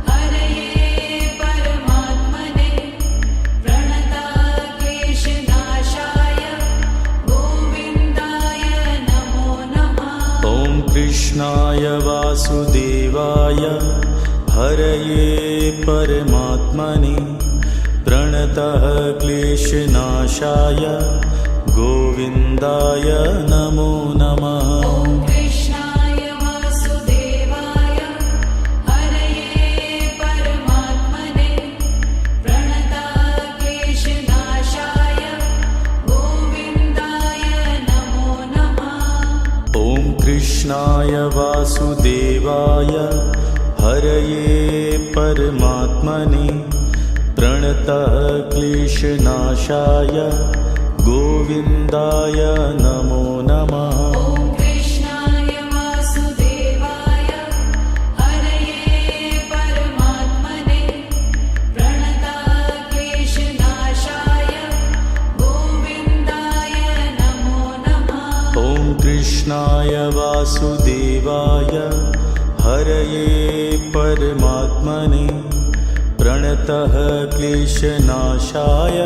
हरये परमात्मने प्रणतक्लेशनाशाय कृष्णाय वासुदेवाय हरये परमात्मने प्रणतः क्लेशनाशाय गोविन्दाय नमो नमः। ॐ कृष्णाय वासुदेवाय हरये परमात्मने प्रणतः क्लेशनाशाय गोविन्दाय नमो नमः। ॐ कृष्णाय वासुदेवाय हरये परमात्मने प्रणतः क्लेशनाशाय गोविन्दाय नमो नमः। ॐ कृष्णाय वासुदेवाय हरये परमात्मने प्रणतः क्लेशनाशाय गोविन्दाय नमो नमः। ॐ कृष्णाय वासुदेवाय हरये परमात्मने प्रणतः क्लेशनाशाय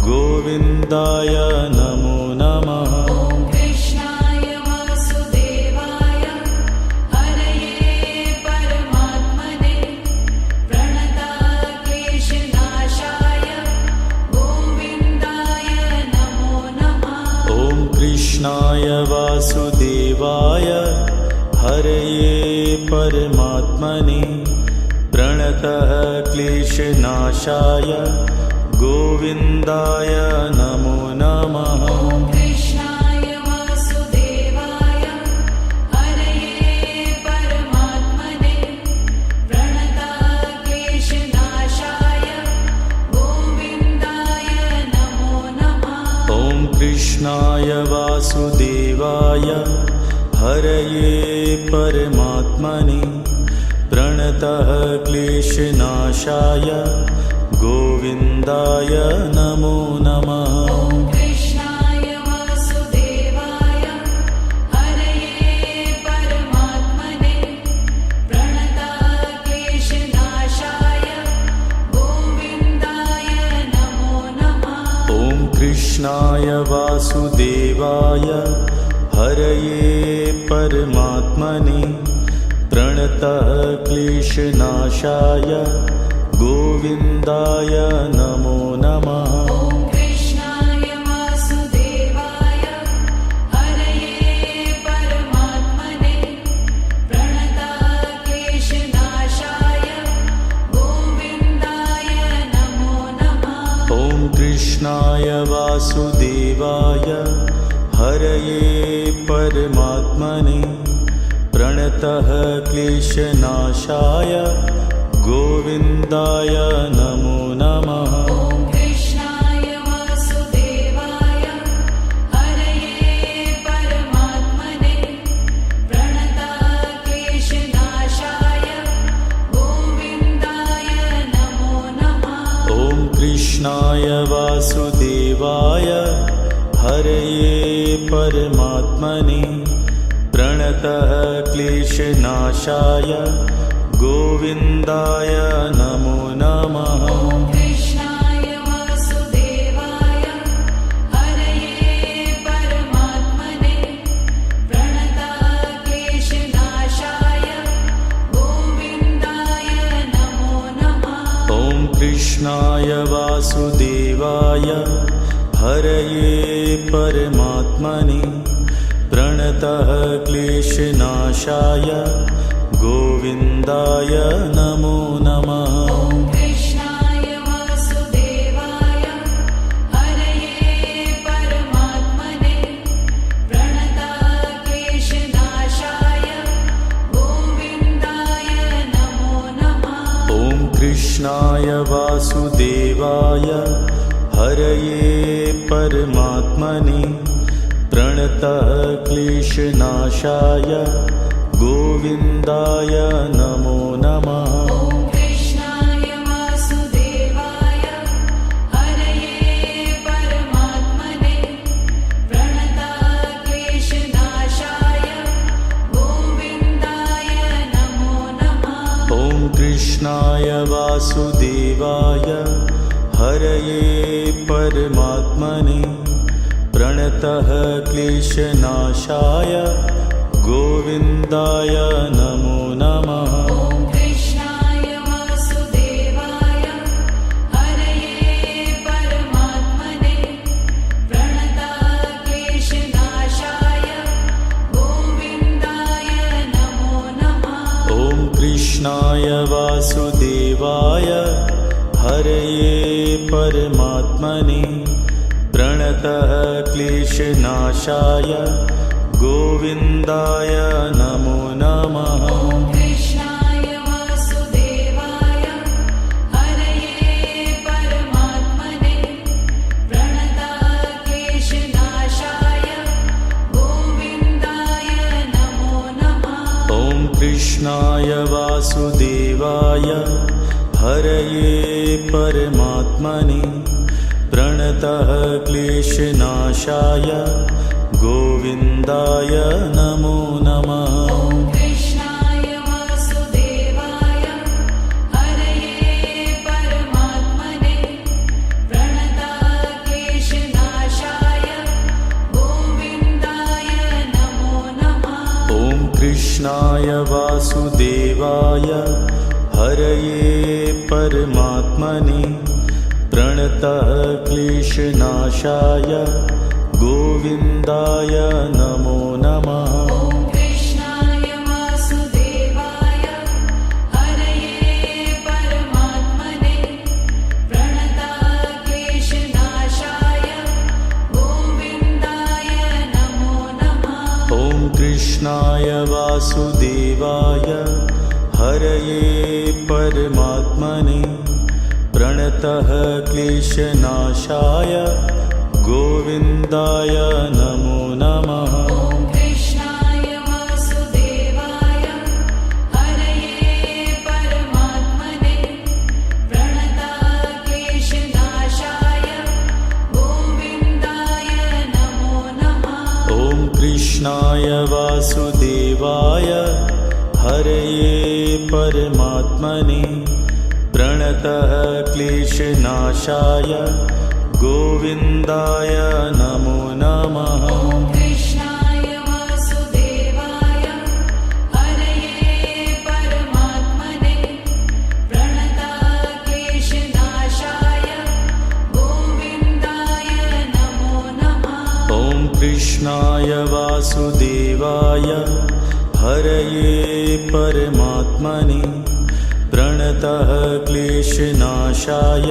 गोविन्दाय नमो नमः। ॐ कृष्णाय वासुदेवाय हरये परमात्मने प्रणतः क्लेशनाशाय गोविन्दाय नमो नमः। ॐ कृष्णाय वासुदेवाय हरये परमात्मने प्रणतः क्लेशनाशाय गोविन्दाय नमो नमः। ॐ कृष्णाय वासुदेवाय हरये परमात्मने प्रणतः क्लेशनाशाय गोविन्दाय नमो नमः। ॐ कृष्णाय वासुदेवाय हरये परमात्मने प्रणतः क्लेशनाशाय गोविन्दाय नमो नमः। ॐ कृष्णाय वासुदेवाय हरये परमात्मने प्रणतः क्लेशनाशाय गोविन्दाय नमो नमः। ॐ कृष्णाय वासुदेवाय हरये परमात्मने प्रणतः क्लेशनाशाय गोविन्दाय नमो नमः। ॐ कृष्णाय वासुदेवाय हरये परमात्मने प्रणतः क्लेशनाशाय गोविन्दाय नमो नमः। ॐ कृष्णाय वासुदेवाय हरये परमात्मने प्रणतः क्लेशनाशाय गोविन्दाय नमो नमः। ॐ कृष्णाय वासुदेवाय हरये परमात्मने प्रणतः क्लेशनाशाय गोविन्दाय नमो नमः। ॐ कृष्णाय वासुदेवाय हरये परमात्मने प्रणतः क्लेशनाशाय गोविन्दाय नमो नमः। ॐ कृष्णाय वासुदेवाय हरये परमात्मने प्रणतः क्लेशनाशाय गोविन्दाय नमो नमः। ॐ कृष्णाय वासुदेवाय हरये परमात्मने प्रणतः क्लेशनाशाय गोविन्दाय नमो नमः। ॐ कृष्णाय वासुदेवाय हरये परमात्मने प्रणतः क्लेशनाशाय गोविन्दाय नमो नमः। ॐ कृष्णाय वासुदेवाय हरये परमात्मने प्रणतः क्लेशनाशाय गोविन्दाय नमो नमः। ॐ कृष्णाय वासुदेवाय हरये परमात्मने प्रणतः क्लेशनाशाय गोविन्दाय नमो नमः। ॐ कृष्णाय वासुदेवाय हरये परमात्मने प्रणतः क्लेशनाशाय गोविन्दाय नमो नमः। ॐ कृष्णाय वासुदेवाय हरये परमात्मने प्रणतक्लेशनाशाय गोविन्दाय नमो नमः। ॐ कृष्णाय वासुदेवाय हरये परमात्मने प्रणतः क्लेशनाशाय गोविन्दाय नमो नमः। ॐ कृष्णाय वासुदेवाय हरये परमात्मने प्रणतक्लेशनाशाय गोविन्दाय नमो नमः। ॐ कृष्णाय वासुदेवाय हरये परमात्मने प्रणतः क्लेशनाशाय गोविन्दाय नमो नमः। ॐ कृष्णाय वासुदेवाय हरये परमात्मने प्रणतक्लेशनाशाय गोविन्दाय नमो नमः। ॐ कृष्णाय वासुदेवाय हरये परमात्मने प्रणतः क्लेशनाशाय गोविन्दाय नमो नमः। ॐ कृष्णाय वासुदेवाय हरये परमात्मने प्रणतक्लेशनाशाय गोविन्दाय नमो नमः। ॐ कृष्णाय वासुदेवाय हरये परमात्मने प्रणतः क्लेशनाशाय गोविन्दाय नमो नमः। ॐ कृष्णाय वासुदेवाय हरये परमात्मने प्रणतक्लेशनाशाय गोविन्दाय नमो नमः। ॐ कृष्णाय वासुदेवाय हरये परमात्मने प्रणतः क्लेशनाशाय गोविन्दाय नमो नमः। ॐ कृष्णाय वासुदेवाय हरये परमात्मने प्रणतक्लेशनाशाय गोविन्दाय नमो नमः। ॐ कृष्णाय वासुदेवाय हरये परमात्मने प्रणतः क्लेशनाशाय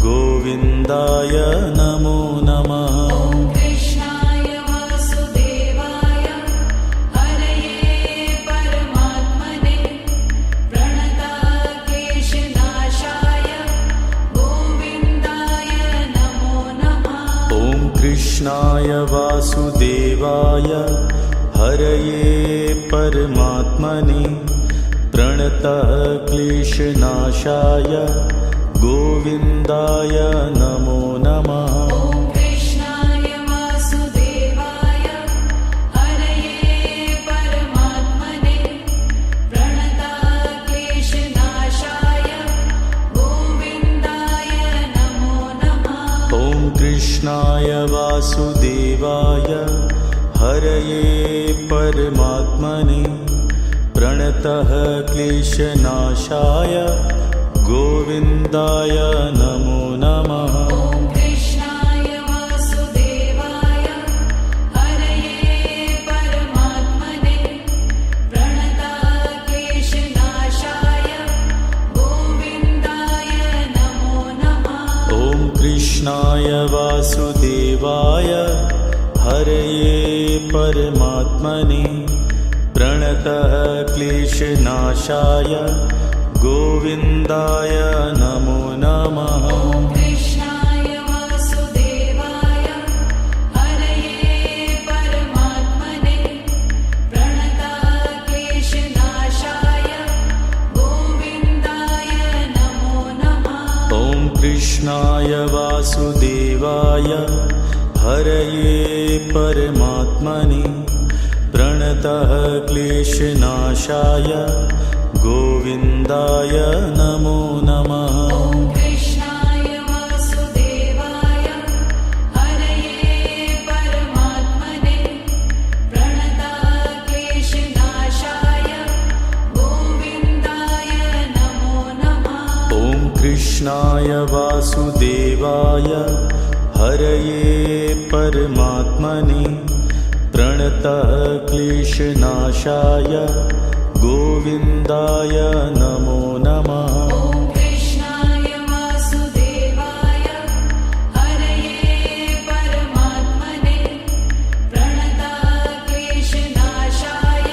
गोविन्दाय नमो नमः। ॐ कृष्णाय वासुदेवाय हरये परमात्मने प्रणतक्लेशनाशाय गोविन्दाय नमो नमः। ॐ कृष्णाय वासुदेवाय हरये परमात्मने प्रणतः क्लेशनाशाय गोविन्दाय नमो नमः। ॐ कृष्णाय वासुदेवाय हरये परमात्मने प्रणतक्लेशनाशाय गोविन्दाय नमो नमः। ॐ कृष्णाय वासुदेवाय हरये परमात्मने प्रणतः क्लेशनाशाय गोविन्दाय नमो नमः। ॐ कृष्णाय वासुदेवाय हरये परमात्मने प्रणतक्लेशनाशाय गोविन्दाय नमो नमः। ॐ कृष्णाय वासुदेवाय हरये परमात्मने प्रणतः क्लेशनाशाय गोविन्दाय नमो नमः। ॐ कृष्णाय वासुदेवाय हरये परमात्मने प्रणतक्लेशनाशाय गोविन्दाय नमो नमः। ॐ कृष्णाय वासुदेवाय हरये परमात्मने प्रणतः क्लेशनाशाय गोविन्दाय नमो नमः। ॐ कृष्णाय वासुदेवाय हरये परमात्मने प्रणतक्लेशनाशाय वासुदेवाय हरये परमात्मने प्रणतः क्लेशनाशाय गोविन्दाय नमो नमः। ॐ कृष्णाय वासुदेवाय हरये परमात्मने प्रणतः क्लेशनाशाय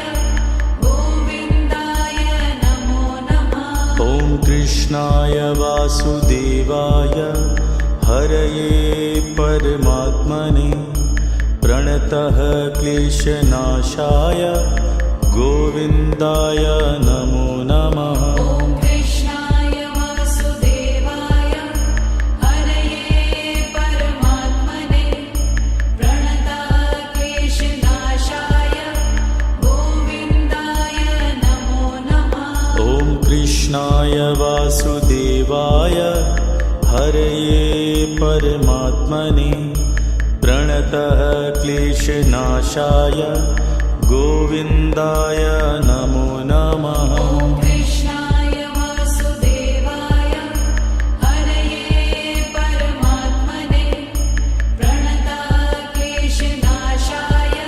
गोविन्दाय नमो नमः। ॐ कृष्णाय वासुदेवाय हरये परमात्मने प्रणतः क्लेशनाशाय गोविन्दाय नमो नमः। ॐ कृष्णाय वासुदेवाय हरये परमात्मने प्रणतः क्लेशनाशाय गोविन्दाय नमो नमः। ॐ कृष्णाय वासुदेवाय हरये परमात्मने प्रणतः क्लेशनाशाय गोविन्दाय नमो नमः। ॐ कृष्णाय वासुदेवाय हरये परमात्मने प्रणतः क्लेशनाशाय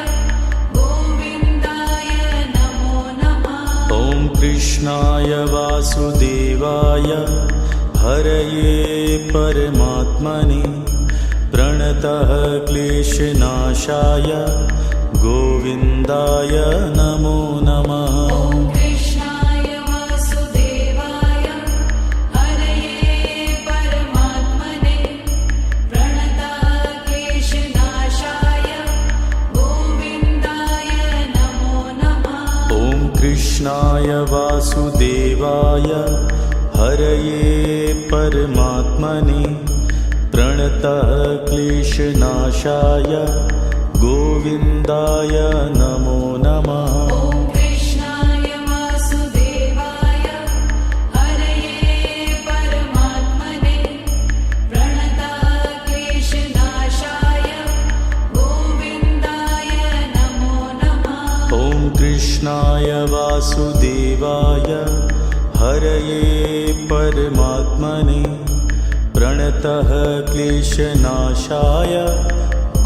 गोविन्दाय नमो नमः। ॐ कृष्णाय वासुदेवाय हरये परमात्मने प्रणतः क्लेशनाशाय गोविन्दाय नमो नमः। ॐ कृष्णाय वासुदेवाय हरये परमात्मने प्रणतः क्लेशनाशाय गोविन्दाय नमो नमः। ॐ कृष्णाय वासुदेवाय हरये परमात्मने प्रणतः क्लेशनाशाय गोविन्दाय नमो नमः। ॐ कृष्णाय वासुदेवाय हरये परमात्मने प्रणतः क्लेशनाशाय गोविन्दाय नमो नमः। ॐ कृष्णाय वासुदेवाय हरये परमात्मने प्रणतः क्लेशनाशाय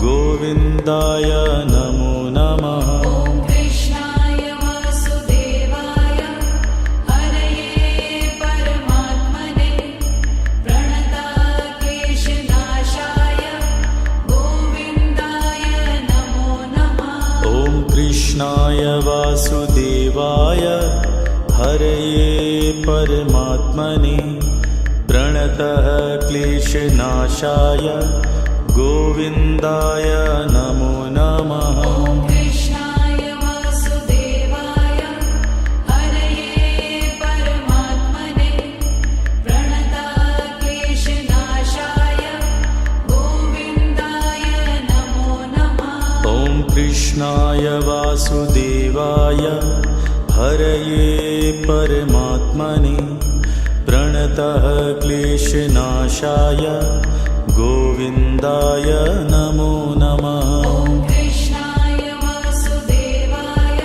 गोविन्दाय नमो नमः। ॐ कृष्णाय वासुदेवाय हरये परमात्मने प्रणतः क्लेशनाशाय गोविन्दाय नमो नमः। ॐ कृष्णाय वासुदेवाय हरये परमात्मने प्रणतः क्लेशनाशाय गोविन्दाय नमो नमः। ॐ कृष्णाय वासुदेवाय हरये परमात्मने प्रणतः क्लेशनाशाय गोविन्दाय नमो नमः। ॐ कृष्णाय वासुदेवाय हरये परमात्मने प्रणतः क्लेशनाशाय गोविन्दाय नमो नमः। ॐ कृष्णाय वासुदेवाय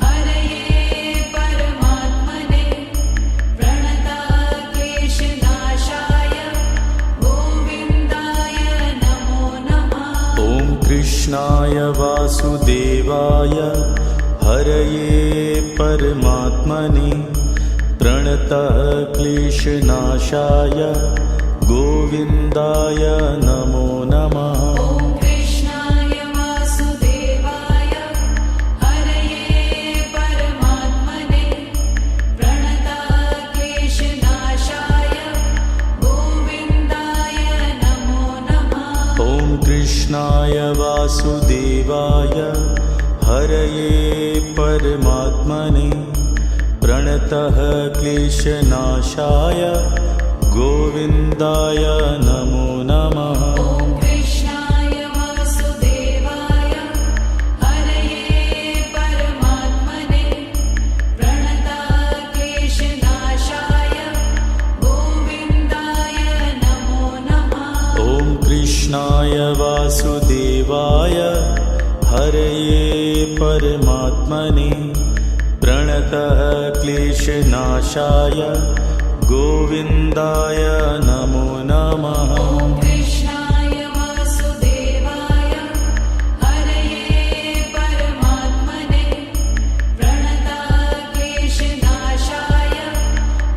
हरये परमात्मने प्रणतः क्लेशनाशाय गोविन्दाय नमो नमः। ॐ कृष्णाय वासुदेवाय हरये परमात्मने प्रणतः क्लेशनाशाय गोविन्दाय नमो नमः। ॐ कृष्णाय वासुदेवाय हरये परमात्मने प्रणतः क्लेशनाशाय गोविन्दाय नमो नमः। ॐ कृष्णाय वासुदेवाय हरये परमात्मने प्रणतः क्लेशनाशाय गोविन्दाय नमो नमः। ॐ कृष्णाय वासुदेवाय हरये परमात्मने प्रणतः क्लेशनाशाय गोविन्दाय नमो नमः। ॐ कृष्णाय वासुदेवाय हरये परमात्मने प्रणतः क्लेशनाशाय गोविन्दाय नमो नमः। ॐ कृष्णाय वासुदेवाय हरये परमात्मने प्रणतक्लेशनाशाय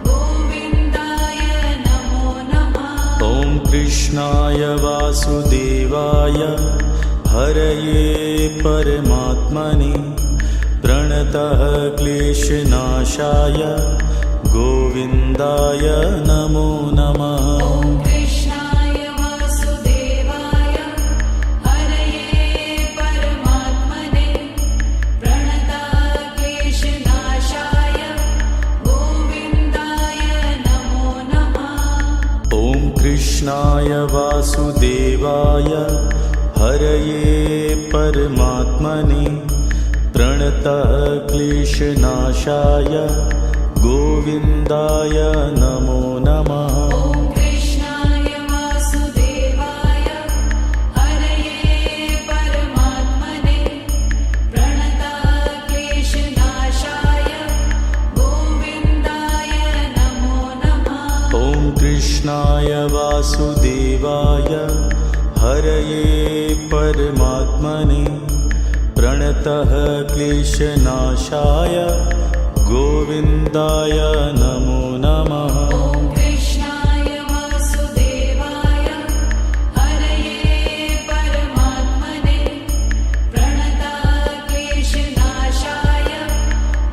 गोविन्दाय नमो नमः। ॐ कृष्णाय वासुदेवाय हरये परमात्मने प्रणतः क्लेशनाशाय गोविन्दाय नमो नमः। ॐ कृष्णाय वासुदेवाय हरये परमात्मने प्रणतक्लेशनाशाय गोविन्दाय नमो नमः। ॐ कृष्णाय वासुदेवाय हरये परमात्मने प्रणतः क्लेशनाशाय गोविन्दाय नमो नमः। ॐ कृष्णाय वासुदेवाय हरये परमात्मने प्रणतक्लेशनाशाय गोविन्दाय नमो नमः। ॐ कृष्णाय वासुदेवाय हरये परमात्मने प्रणतः क्लेशनाशाय गोविन्दाय नमो नमः। ॐ कृष्णाय वासुदेवाय हरये परमात्मने प्रणतक्लेशनाशाय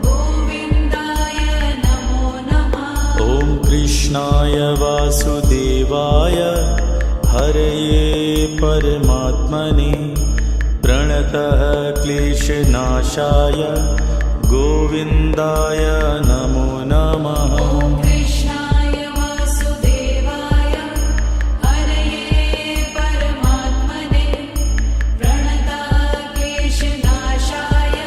गोविन्दाय नमो नमः। ॐ कृष्णाय वासुदेवाय हरये परमात्मने प्रणतः क्लेशनाशाय गोविन्दाय नमो नमः। ॐ कृष्णाय वासुदेवाय हरये परमात्मने प्रणतक्लेशनाशाय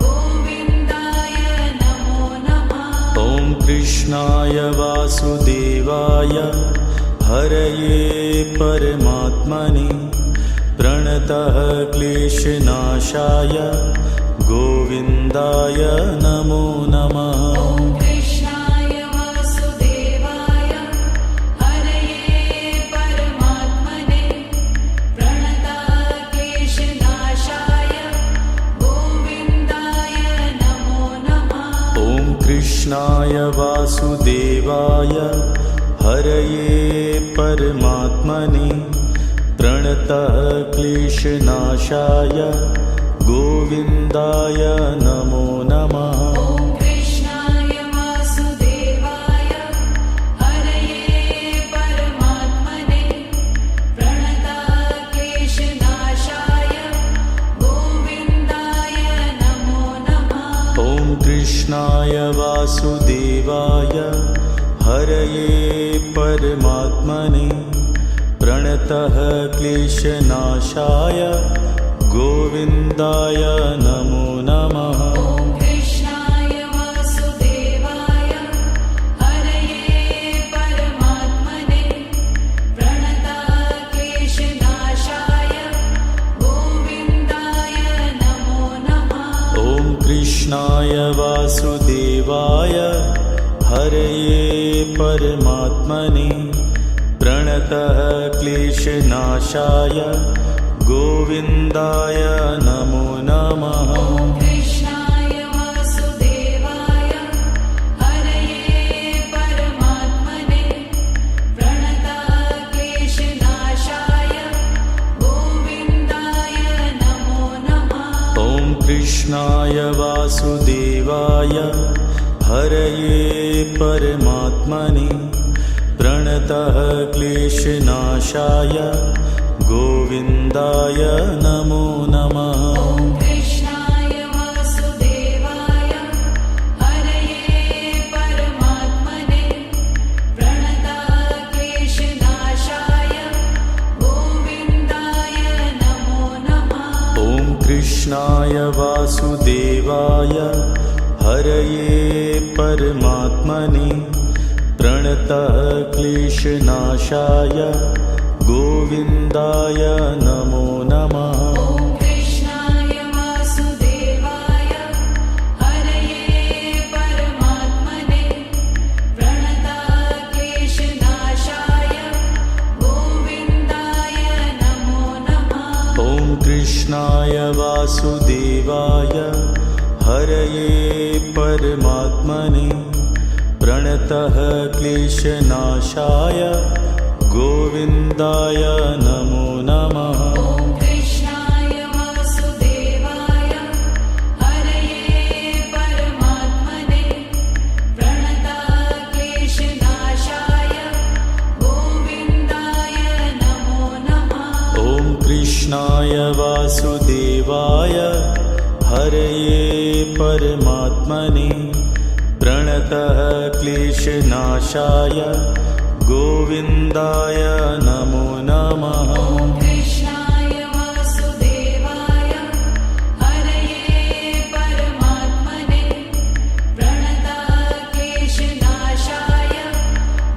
गोविन्दाय नमो नमः। ॐ कृष्णाय वासुदेवाय हरये परमात्मने प्रणतः क्लेशनाशाय गोविन्दाय नमो नमः। ॐ कृष्णाय वासुदेवाय हरये परमात्मने प्रणतक्लेशनाशाय गोविन्दाय नमो नमः। ॐ कृष्णाय वासुदेवाय हरये परमात्मने प्रणतः क्लेशनाशाय गोविन्दाय नमो नमः। ॐ कृष्णाय वासुदेवाय हरये परमात्मने प्रणतक्लेशनाशाय गोविन्दाय नमो नमः। ॐ कृष्णाय वासुदेवाय हरये परमात्मने प्रणतः क्लेशनाशाय गोविन्दाय नमो नमः। ॐ कृष्णाय वासुदेवाय हरये परमात्मने प्रणतक्लेशनाशाय गोविन्दाय नमो नमः। ॐ कृष्णाय वासुदेवाय हरये परमात्मने प्रणतः क्लेशनाशाय गोविन्दाय नमो नमः। ॐ कृष्णाय वासुदेवाय हरये परमात्मने प्रणतक्लेशनाशाय गोविन्दाय नमो नमः। ॐ कृष्णाय वासुदेवाय हरये परमात्मने प्रणतः क्लेशनाशाय गोविन्दाय नमो नमः। ॐ कृष्णाय वासुदेवाय हरये परमात्मने प्रणतक्लेशनाशाय गोविन्दाय नमो नमः। ॐ कृष्णाय वासुदेवाय हरये परमात्मने प्रणतः क्लेशनाशाय गोविन्दाय नमो नमः। ॐ कृष्णाय वासुदेवाय हरये परमात्मने प्रणतक्लेशनाशाय कृष्णाय वासुदेवाय हरये परमात्मने प्रणतः क्लेशनाशाय गोविन्दाय नमो नमः। ॐ कृष्णाय वासुदेवाय हरये परमात्मने प्रणतः क्लेशनाशाय गोविन्दाय नमो नमः। ॐ कृष्णाय वासुदेवाय हरये परमात्मने प्रणतः क्लेशनाशाय गोविन्दाय नमो नमः। ॐ कृष्णाय वासुदेवाय हरये परमात्मने प्रणतः क्लेशनाशाय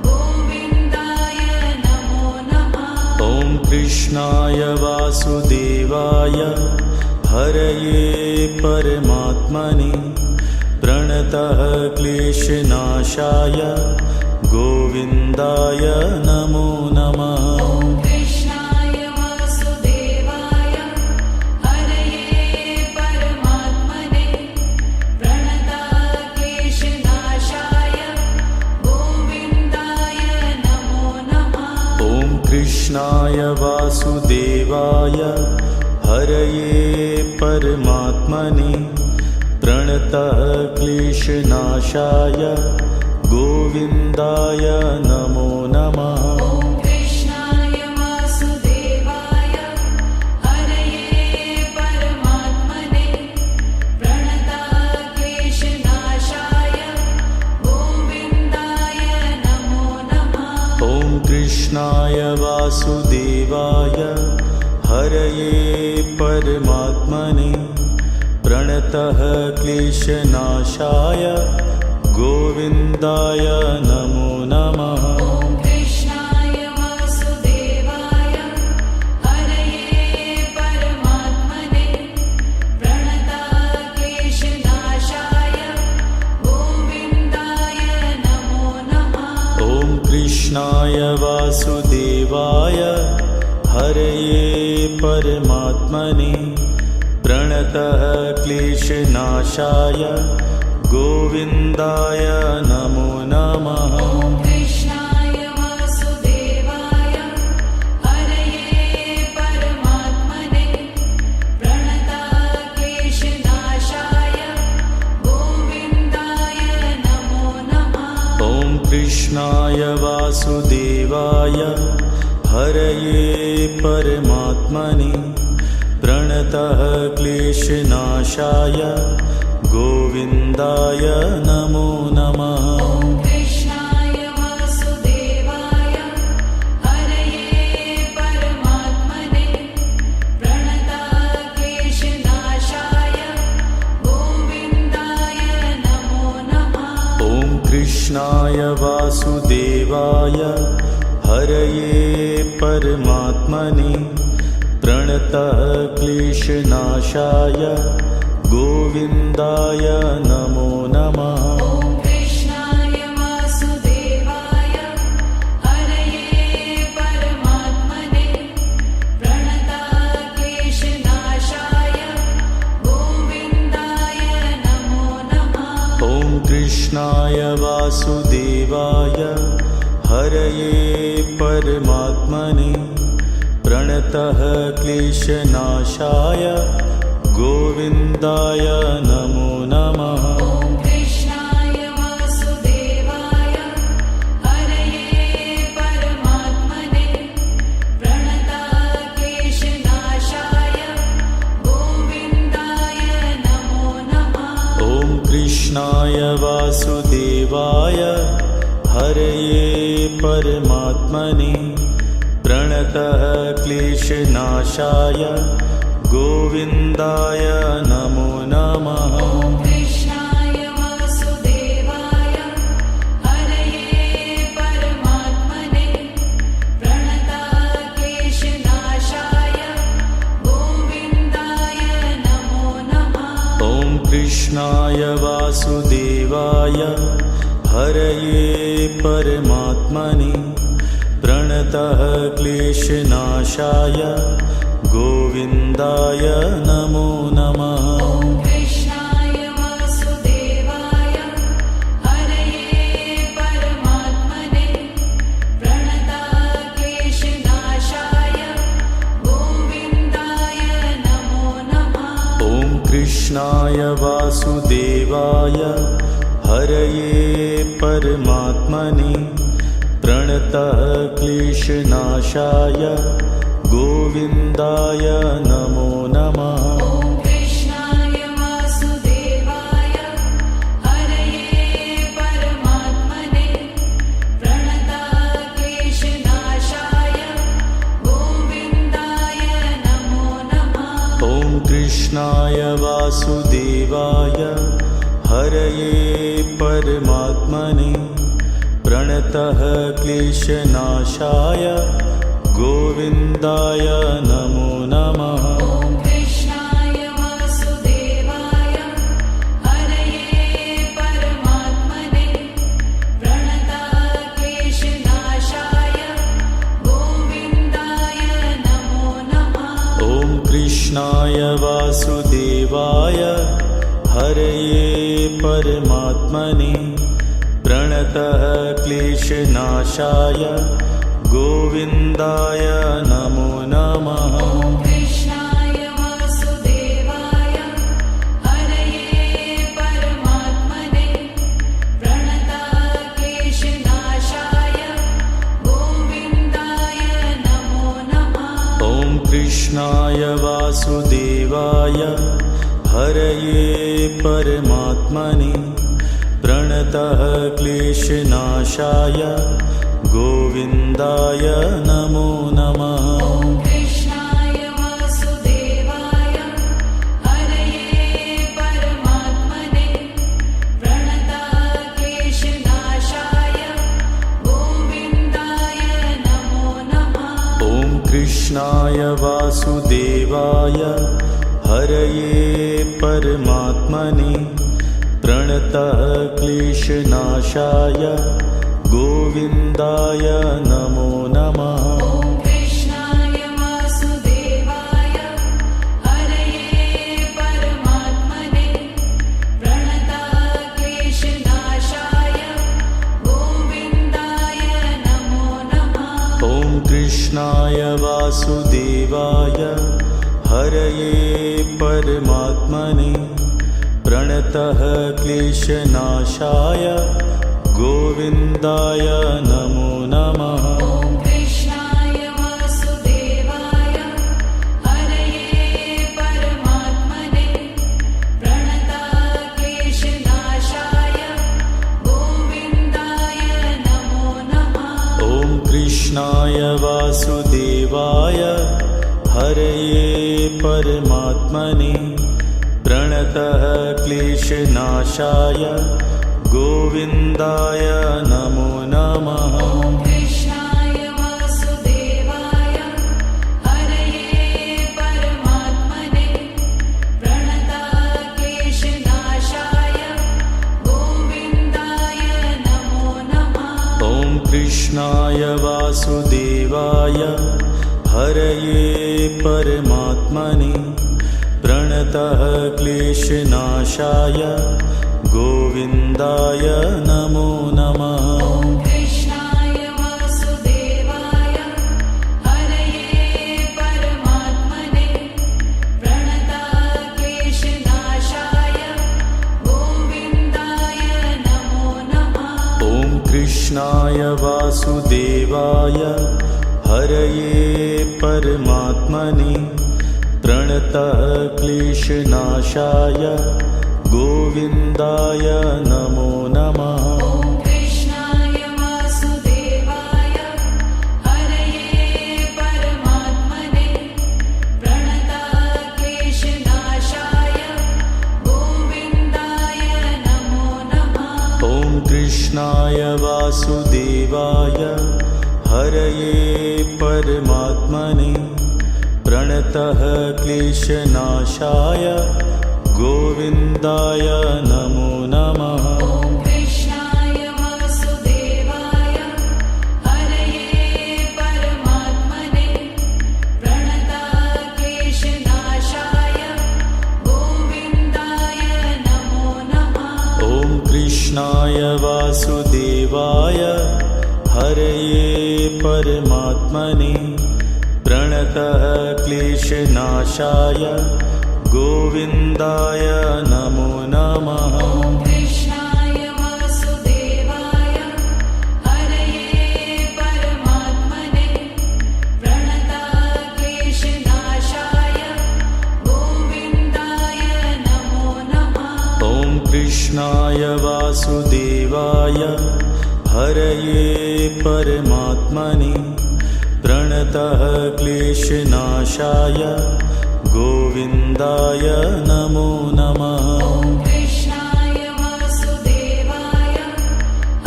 गोविन्दाय नमो नमः। ॐ कृष्णाय वासुदेवाय हरये परमात्मने प्रणतः क्लेशनाशाय गोविन्दाय नमो नमः। ॐ कृष्णाय वासुदेवाय हरये परमात्मने प्रणतः क्लेशनाशाय गोविन्दाय नमो नमः। ॐ कृष्णाय वासुदेवाय हरये परमात्मने प्रणतः क्लेशनाशाय गोविन्दाय नमो नमः। ॐ कृष्णाय वासुदेवाय हरये परमात्मने प्रणतः क्लेशनाशाय गोविन्दाय नमो नमः। ॐ कृष्णाय वासुदेवाय हरये परमात्मने प्रणतः क्लेशनाशाय गोविन्दाय नमो नमः। ॐ कृष्णाय वासुदेवाय हरये परमात्मने प्रणतः क्लेशनाशाय गोविन्दाय नमो नमः। ॐ कृष्णाय वासुदेवाय हरये परमात्मने प्रणतः क्लेशनाशाय गोविन्दाय नमो नमः। ॐ कृष्णाय वासुदेवाय हरये परमात्मने प्रणतः क्लेशनाशाय गोविन्दाय नमो नमः। ॐ कृष्णाय वासुदेवाय हरये परमात्मने प्रणतः क्लेशनाशाय गोविन्दाय नमो नमः। ॐ कृष्णाय वासुदेवाय हरये परमात्मने प्रणतः क्लेशनाशाय गोविन्दाय नमो नमः। ॐ कृष्णाय वासुदेवाय हरये परमात्मने प्रणतः क्लेशनाशाय गोविन्दाय नमो नमः। ॐ कृष्णाय वासुदेवाय हरये परमात्मने प्रणतः क्लेशनाशाय गोविन्दाय नमो नमः। ॐ कृष्णाय वासुदेवाय हरये परमात्मने प्रणतः क्लेशनाशाय गोविन्दाय नमो नमः। ॐ कृष्णाय वासुदेवाय हरये परमात्मने प्रणतः क्लेशनाशाय गोविन्दाय नमो नमः। ॐ कृष्णाय वासुदेवाय हरये परमात्मने प्रणतः क्लेशनाशाय गोविन्दाय नमो नमः। ॐ कृष्णाय वासुदेवाय हरये परमात्मने प्रणतः क्लेशनाशाय गोविन्दाय नमो नमः। ॐ कृष्णाय वासुदेवाय हरये परमात्मने प्रणतः क्लेशनाशाय गोविन्दाय नमो नमः। ॐ कृष्णाय वासुदेवाय हरये परमात्मने प्रणतक्लेशनाशाय गोविन्दाय नमो नमः। ॐ कृष्णाय वासुदेवाय हरये परमात्मने प्रणतः क्लेशनाशाय गोविन्दाय नमो नमः। ॐ कृष्णाय वासुदेवाय हरये परमात्मने प्रणतक्लेशनाशाय गोविन्दाय नमो नमः। ॐ कृष्णाय वासुदेवाय हरये परमात्मने प्रणतः क्लेशनाशाय गोविन्दाय नमो नमः। ॐ कृष्णाय वासुदेवाय हरये परमात्मने प्रणतक्लेशनाशाय गोविन्दाय नमो नमः। ॐ कृष्णाय वासुदेवाय हरये परमात्मने प्रणतः क्लेशनाशाय गोविन्दाय नमो नमः। ॐ कृष्णाय वासुदेवाय हरये परमात्मने प्रणतक्लेशनाशाय गोविन्दाय नमो नमः। ॐ कृष्णाय वासुदेवाय हरये परमात्मने प्रणतः क्लेशनाशाय गोविन्दाय नमो नमः। ॐ कृष्णाय वासुदेवाय हरये परमात्मने प्रणतक्लेशनाशाय गोविन्दाय नमो नमः। ॐ कृष्णाय वासुदेवाय हरये परमात्मने प्रणतः क्लेशनाशाय गोविन्दाय नमो नमः। ॐ कृष्णाय वासुदेवाय हरये परमात्मने प्रणतक्लेशनाशाय गोविन्दाय नमो नमः। ॐ कृष्णाय वासुदेवाय हरये परमात्मने प्रणतः क्लेशनाशाय गोविन्दाय नमो नमः। ॐ कृष्णाय वासुदेवाय हरये परमात्मने प्रणतक्लेशनाशाय गोविन्दाय नमो नमः। ॐ कृष्णाय वासुदेवाय हरये परमात्मने प्रणतः क्लेशनाशाय गोविन्दाय नमो नमः। ॐ कृष्णाय वासुदेवाय हरये परमात्मने प्रणतक्लेशनाशाय गोविन्दाय नमो नमः। ॐ कृष्णाय वासुदेवाय हरये परमात्मने प्रणतः क्लेशनाशाय गोविन्दाय नमो नमः। ॐ कृष्णाय वासुदेवाय हरये परमात्मने प्रणतक्लेशनाशाय गोविन्दाय नमो नमः। ॐ कृष्णाय वासुदेवाय हरये परमात्मने प्रणतः क्लेशनाशाय गोविन्दाय नमो नमः। ॐ कृष्णाय वासुदेवाय हरये परमात्मने प्रणतक्लेशनाशाय गोविन्दाय नमो नमः। ॐ कृष्णाय वासुदेवाय हरये परमात्मने प्रणतः क्लेशनाशाय गोविन्दाय नमो नमः। ॐ कृष्णाय वासुदेवाय हरये परमात्मने प्रणतक्लेशनाशाय परमात्मने प्रणतः क्लेशनाशाय गोविन्दाय नमो नमः। ॐ कृष्णाय वासुदेवाय हरये परमात्मने प्रणतः क्लेशनाशाय गोविन्दाय नमो नमः। ॐ कृष्णाय वासुदेवाय हरये परमात्मने प्रणतः क्लेशनाशाय गोविन्दाय नमो नमः। ॐ कृष्णाय वासुदेवाय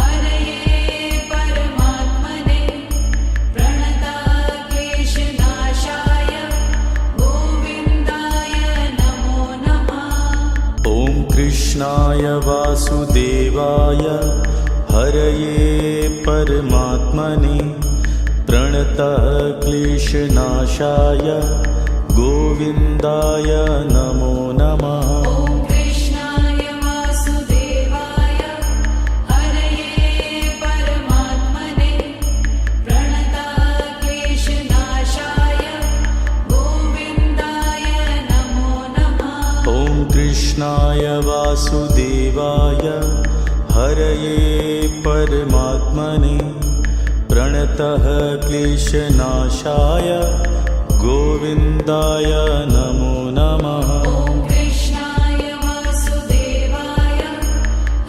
हरये परमात्मने प्रणतः क्लेशनाशाय गोविन्दाय नमो नमः। ॐ कृष्णाय वासुदेवाय हरये परमात्मने प्रणतः क्लेशनाशाय गोविन्दाय नमो नमः। ॐ कृष्णाय वासुदेवाय हरये परमात्मने प्रणतः क्लेशनाशाय गोविन्दाय नमो नमः। ॐ कृष्णाय वासुदेवाय हरये परमात्मने प्रणतः क्लेशनाशाय गोविन्दाय नमो नमः। ॐ कृष्णाय वासुदेवाय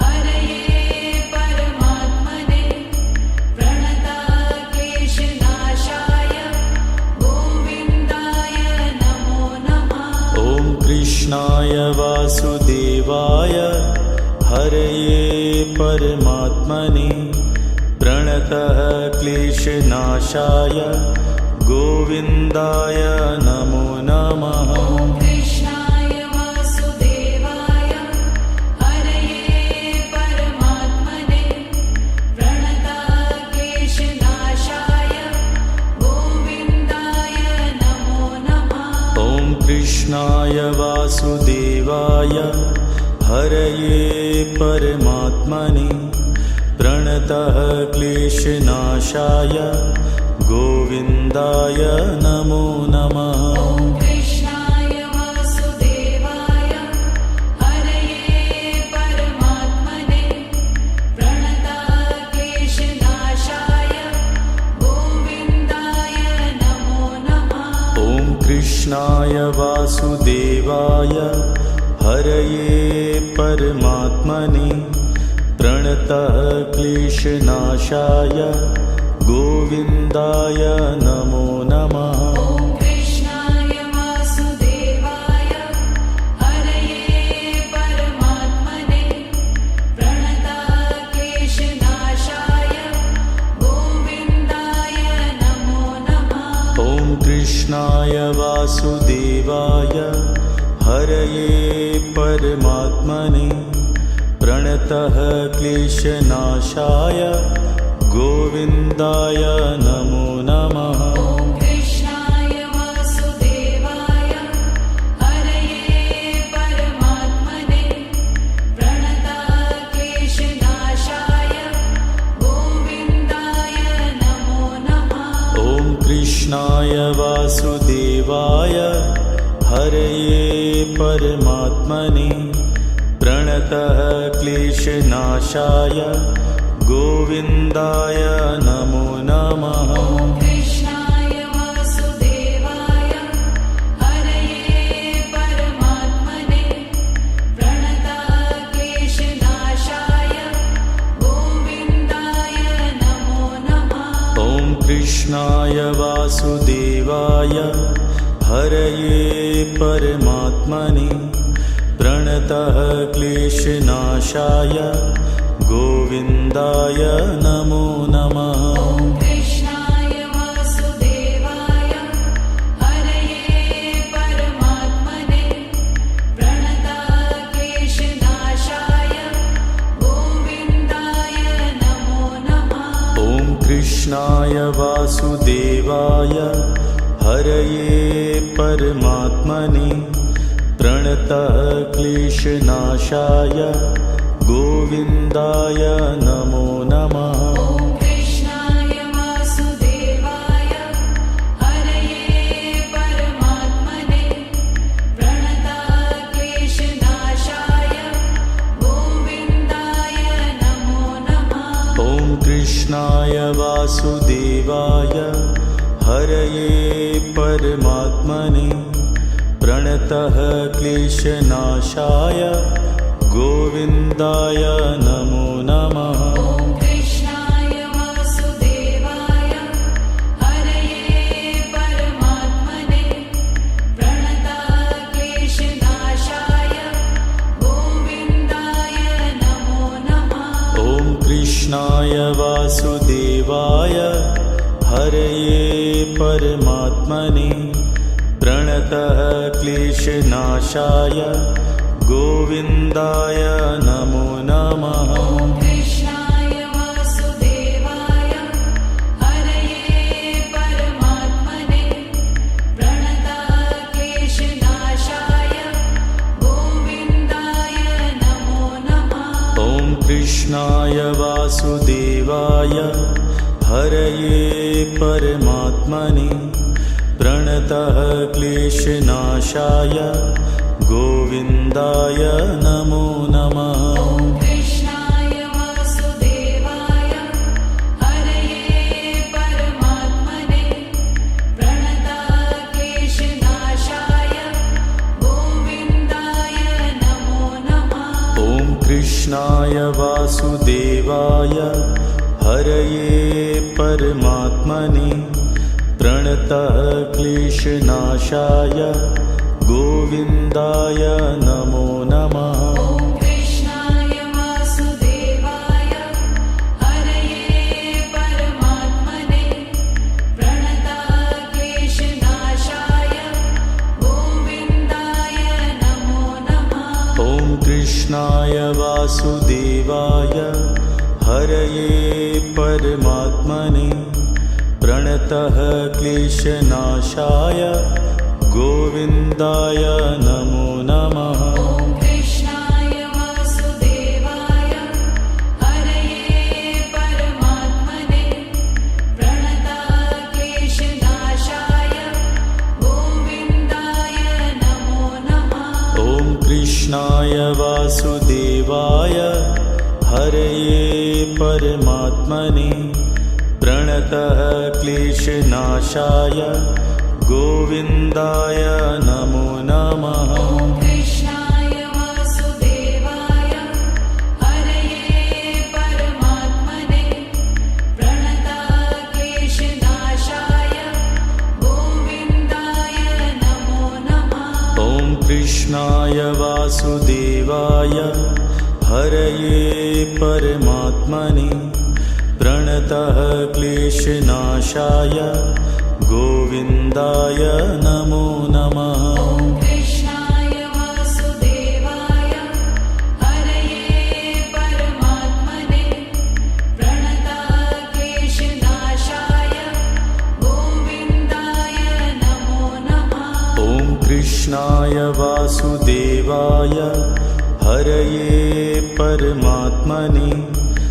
हरये परमात्मने प्रणतः क्लेशनाशाय गोविन्दाय नमो नमः। ॐ कृष्णाय वासुदेवाय हरये परमात्मने प्रणतः क्लेशनाशाय गोविन्दाय नमो नमः। ॐ कृष्णाय वासुदेवाय हरये परमात्मने प्रणतः क्लेशनाशाय गोविन्दाय नमो नमः। ॐ कृष्णाय वासुदेवाय हरये परमात्मने प्रणतः क्लेशनाशाय गोविन्दाय नमो नमः। ॐ कृष्णाय वासुदेवाय हरये परमात्मने प्रणतः क्लेशनाशाय गोविन्दाय नमो नमः। ॐ कृष्णाय वासुदेवाय हरये परमात्मने प्रणतः क्लेशनाशाय गोविन्दाय नमो नमः। ॐ कृष्णाय वासुदेवाय हरये परमात्मने प्रणतः क्लेशनाशाय गोविन्दाय नमो नमः। ॐ कृष्णाय वासुदेवाय हरये परमात्मने प्रणतः क्लेशनाशाय गोविन्दाय नमो नमः। ॐ कृष्णाय वासुदेवाय हरये परमात्मने प्रणतः क्लेशनाशाय गोविन्दाय नमो नमः। ॐ कृष्णाय वासुदेवाय हरये परमात्मने प्रणतः क्लेशनाशाय गोविन्दाय नमो नमः। ॐ कृष्णाय वासुदेवाय हरये परमात्मने प्रणतः क्लेशनाशाय गोविन्दाय नमो नमः। ॐ कृष्णाय वासुदेवाय हरये परमात्मने प्रणतः क्लेशनाशाय गोविन्दाय नमो नमः। ॐ कृष्णाय वासुदेवाय हरये परमात्मने प्रणतः क्लेशनाशाय गोविन्दाय नमो नमः। ॐ कृष्णाय वासुदेवाय हरये परमात्मने प्रणतः क्लेशनाशाय गोविन्दाय नमो नमः। ॐ कृष्णाय वासुदेवाय हरये परमात्मने प्रणतः क्लेशनाशाय गोविन्दाय नमो नमः। ॐ कृष्णाय वासुदेवाय हरये परमात्मने प्रणतः क्लेशनाशाय गोविन्दाय नमो नमः। ॐ कृष्णाय वासुदेवाय हरये परमात्मने प्रणतः क्लेशनाशाय गोविन्दाय नमो नमः। ॐ कृष्णाय वासुदेवाय हरये परमात्मने प्रणतः क्लेशनाशाय गोविन्दाय नमो नमः। ॐ कृष्णाय वासुदेवाय हरये परमात्मने प्रणतः क्लेशनाशाय गोविन्दाय नमो नमः। ॐ कृष्णाय वासुदेवाय हरये परमात्मने प्रणतः क्लेशनाशाय गोविन्दाय नमो नमः। ॐ कृष्णाय वासुदेवाय हरये परमात्मने प्रणतः क्लेशनाशाय गोविन्दाय नमो नमः। ॐ कृष्णाय वासुदेवाय हरये परमात्मने प्रणतः क्लेशनाशाय गोविन्दाय नमो नमः। ॐ कृष्णाय वासुदेवाय हरये परमात्मने प्रणतः क्लेशनाशाय गोविन्दाय नमो नमः। ॐ कृष्णाय वासुदेवाय हरये परमात्मने प्रणतः क्लेशनाशाय गोविन्दाय नमो नमः। ॐ कृष्णाय वासुदेवाय हरये परमात्मने प्रणतः क्लेशनाशाय गोविन्दाय नमो नमः। ॐ कृष्णाय वासुदेवाय हरये परमात्मने प्रणतः क्लेशनाशाय गोविन्दाय नमो नमः। ॐ कृष्णाय वासुदेवाय हरये परमात्मने प्रणतः क्लेशनाशाय गोविन्दाय नमो नमः। ॐ कृष्णाय वासुदेवाय हरये परमात्मने प्रणतः क्लेशनाशाय गोविन्दाय नमो नमः। ॐ कृष्णाय वासुदेवाय हरये परमात्मने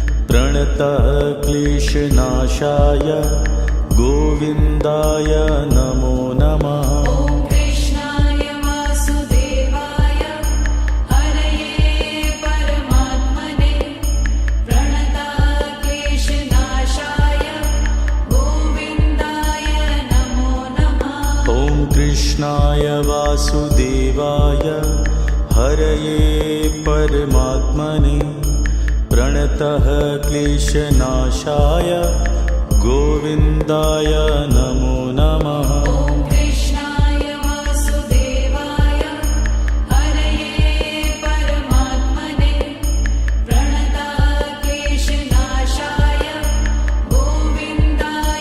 प्रणतः क्लेशनाशाय गोविन्दाय नमो नमः। ॐ कृष्णाय वासुदेवाय हरये परमात्मने प्रणतः क्लेशनाशाय गोविन्दाय नमो नमः। ॐ कृष्णाय वासुदेवाय हरये परमात्मने प्रणतः क्लेशनाशाय गोविन्दाय नमो नमः। ॐ कृष्णाय वासुदेवाय हरये परमात्मने प्रणतः क्लेशनाशाय गोविन्दाय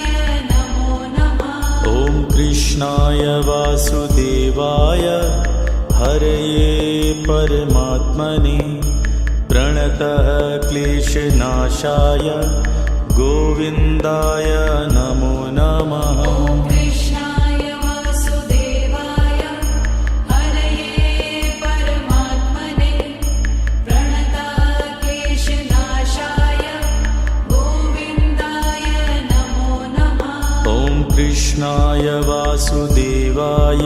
नमो नमः। ॐ कृष्णाय वासुदेवाय हरये परमात्मने प्रणतः क्लेशनाशाय गोविन्दाय नमो नमः। ॐ कृष्णाय वासुदेवाय हरये परमात्मने प्रणतः क्लेशनाशाय गोविन्दाय नमो नमः। ॐ कृष्णाय वासुदेवाय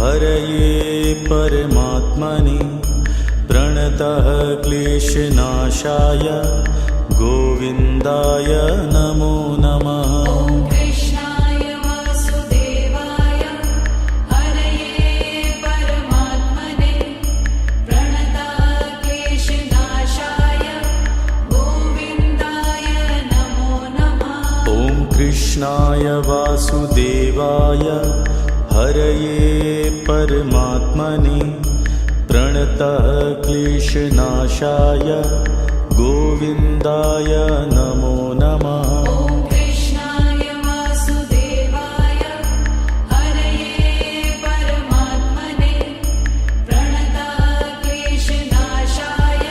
हरये परमात्मने प्रणतः क्लेशनाशाय गोविन्दाय नमो नमः। ॐ कृष्णाय वासुदेवाय हरये परमात्मने प्रणतः क्लेशनाशाय गोविन्दाय नमो नमः। ॐ कृष्णाय वासुदेवाय हरये परमात्मने प्रणतः क्लेशनाशाय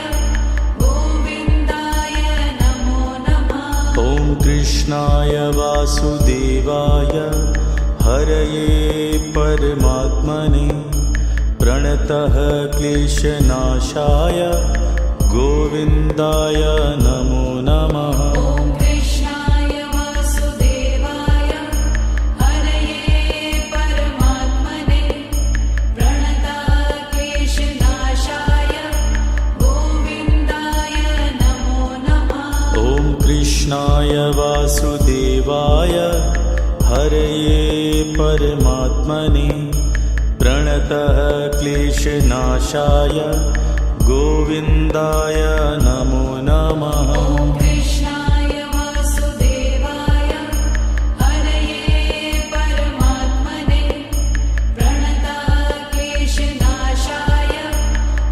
गोविन्दाय नमो नमः। ॐ कृष्णाय वासुदेवाय हरये परमात्मने प्रणतः क्लेशनाशाय गोविन्दाय नमो नमः। ॐ कृष्णाय वासुदेवाय हरये परमात्मने प्रणतः क्लेशनाशाय गोविन्दाय नमो नमः। ॐ कृष्णाय वासुदेवाय हरये परमात्मने प्रणतः क्लेशनाशाय गोविन्दाय नमो नमः। ॐ कृष्णाय वासुदेवाय हरये परमात्मने प्रणतः क्लेशनाशाय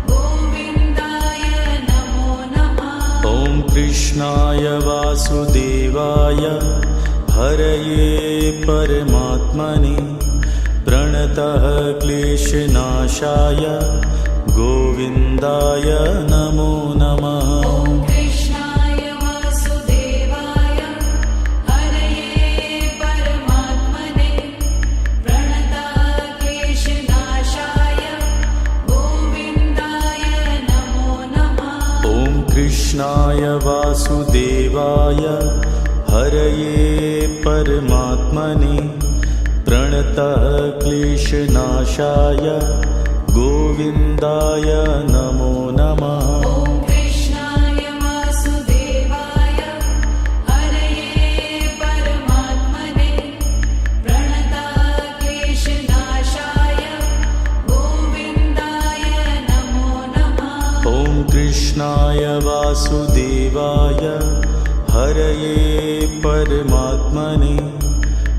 गोविन्दाय नमो नमः। ॐ कृष्णाय वासुदेवाय हरये परमात्मने प्रणतः क्लेशनाशाय गोविन्दाय नमो नमः। ॐ कृष्णाय वासुदेवाय हरये परमात्मने प्रणतः क्लेशनाशाय गोविन्दाय नमो नमः। ॐ कृष्णाय वासुदेवाय हरये परमात्मने प्रणतः क्लेशनाशाय गोविन्दाय नमो नमः। ॐ कृष्णाय वासुदेवाय हरये परमात्मने प्रणतः क्लेशनाशाय गोविन्दाय नमो नमः। ॐ कृष्णाय वासुदेवाय हरये परमात्मने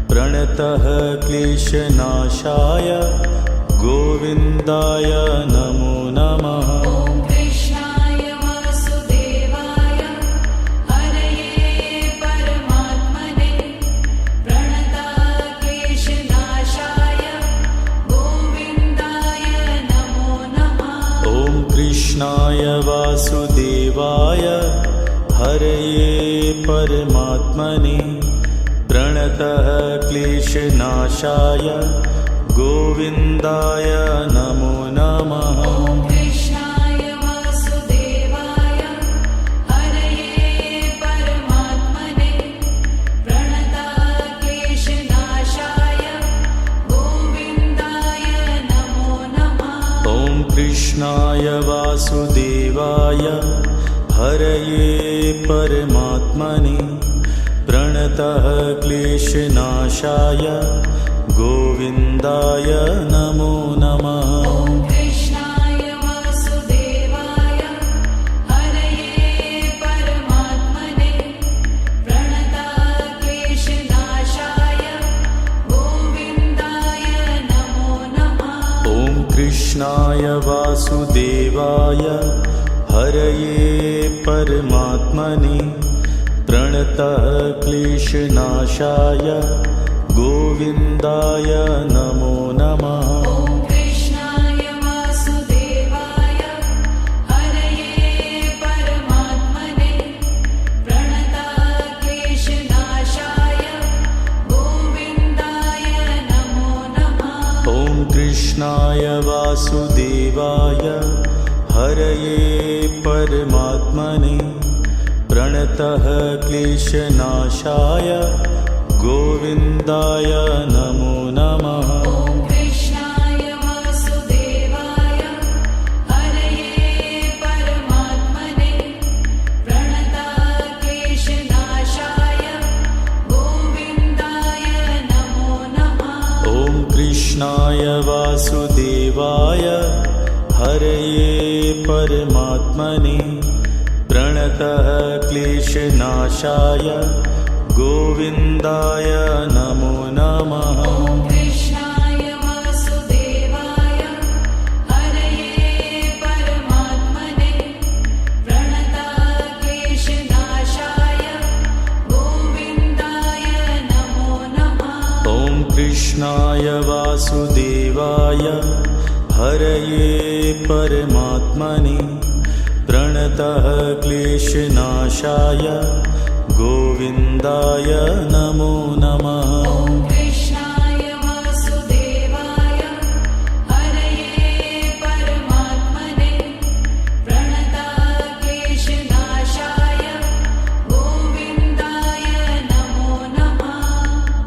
प्रणतः क्लेशनाशाय गोविन्दाय नमो नमः। ॐ कृष्णाय वासुदेवाय हरये परमात्मने प्रणतः क्लेशनाशाय गोविन्दाय नमो नमः। ॐ कृष्णाय वासुदेवाय हरये परमात्मने प्रणतः क्लेशनाशाय गोविन्दाय नमो नमः। ॐ कृष्णाय वासुदेवाय हरये परमात्मने प्रणतः क्लेशनाशाय गोविन्दाय नमो नमः। ॐ कृष्णाय वासुदेवाय हरये परमात्मने प्रणतः क्लेशनाशाय गोविन्दाय नमो नमः। ॐ कृष्णाय वासुदेवाय हरये परमात्मने प्रणतः क्लेशनाशाय गोविन्दाय नमो नमः। ॐ कृष्णाय वासुदेवाय हरये परमात्मने प्रणतः क्लेशनाशाय गोविन्दाय नमो नमः। ॐ कृष्णाय वासुदेवाय हरये परमात्मने प्रणतः क्लेशनाशाय गोविन्दाय नमो नमः। ॐ कृष्णाय वासुदेवाय हरये परमात्मने प्रणतः क्लेशनाशाय गोविन्दाय नमो नमः। ॐ कृष्णाय वासुदेवाय हरये परमात्मने प्रणतः क्लेशनाशाय गोविन्दाय नमो नमः। ॐ कृष्णाय वासुदेवाय हरये परमात्मने प्रणतः क्लेशनाशाय गोविन्दाय नमो नमः। ॐ कृष्णाय वासुदेवाय हरये परमात्मने प्रणतः क्लेशनाशाय गोविन्दाय नमो नमः।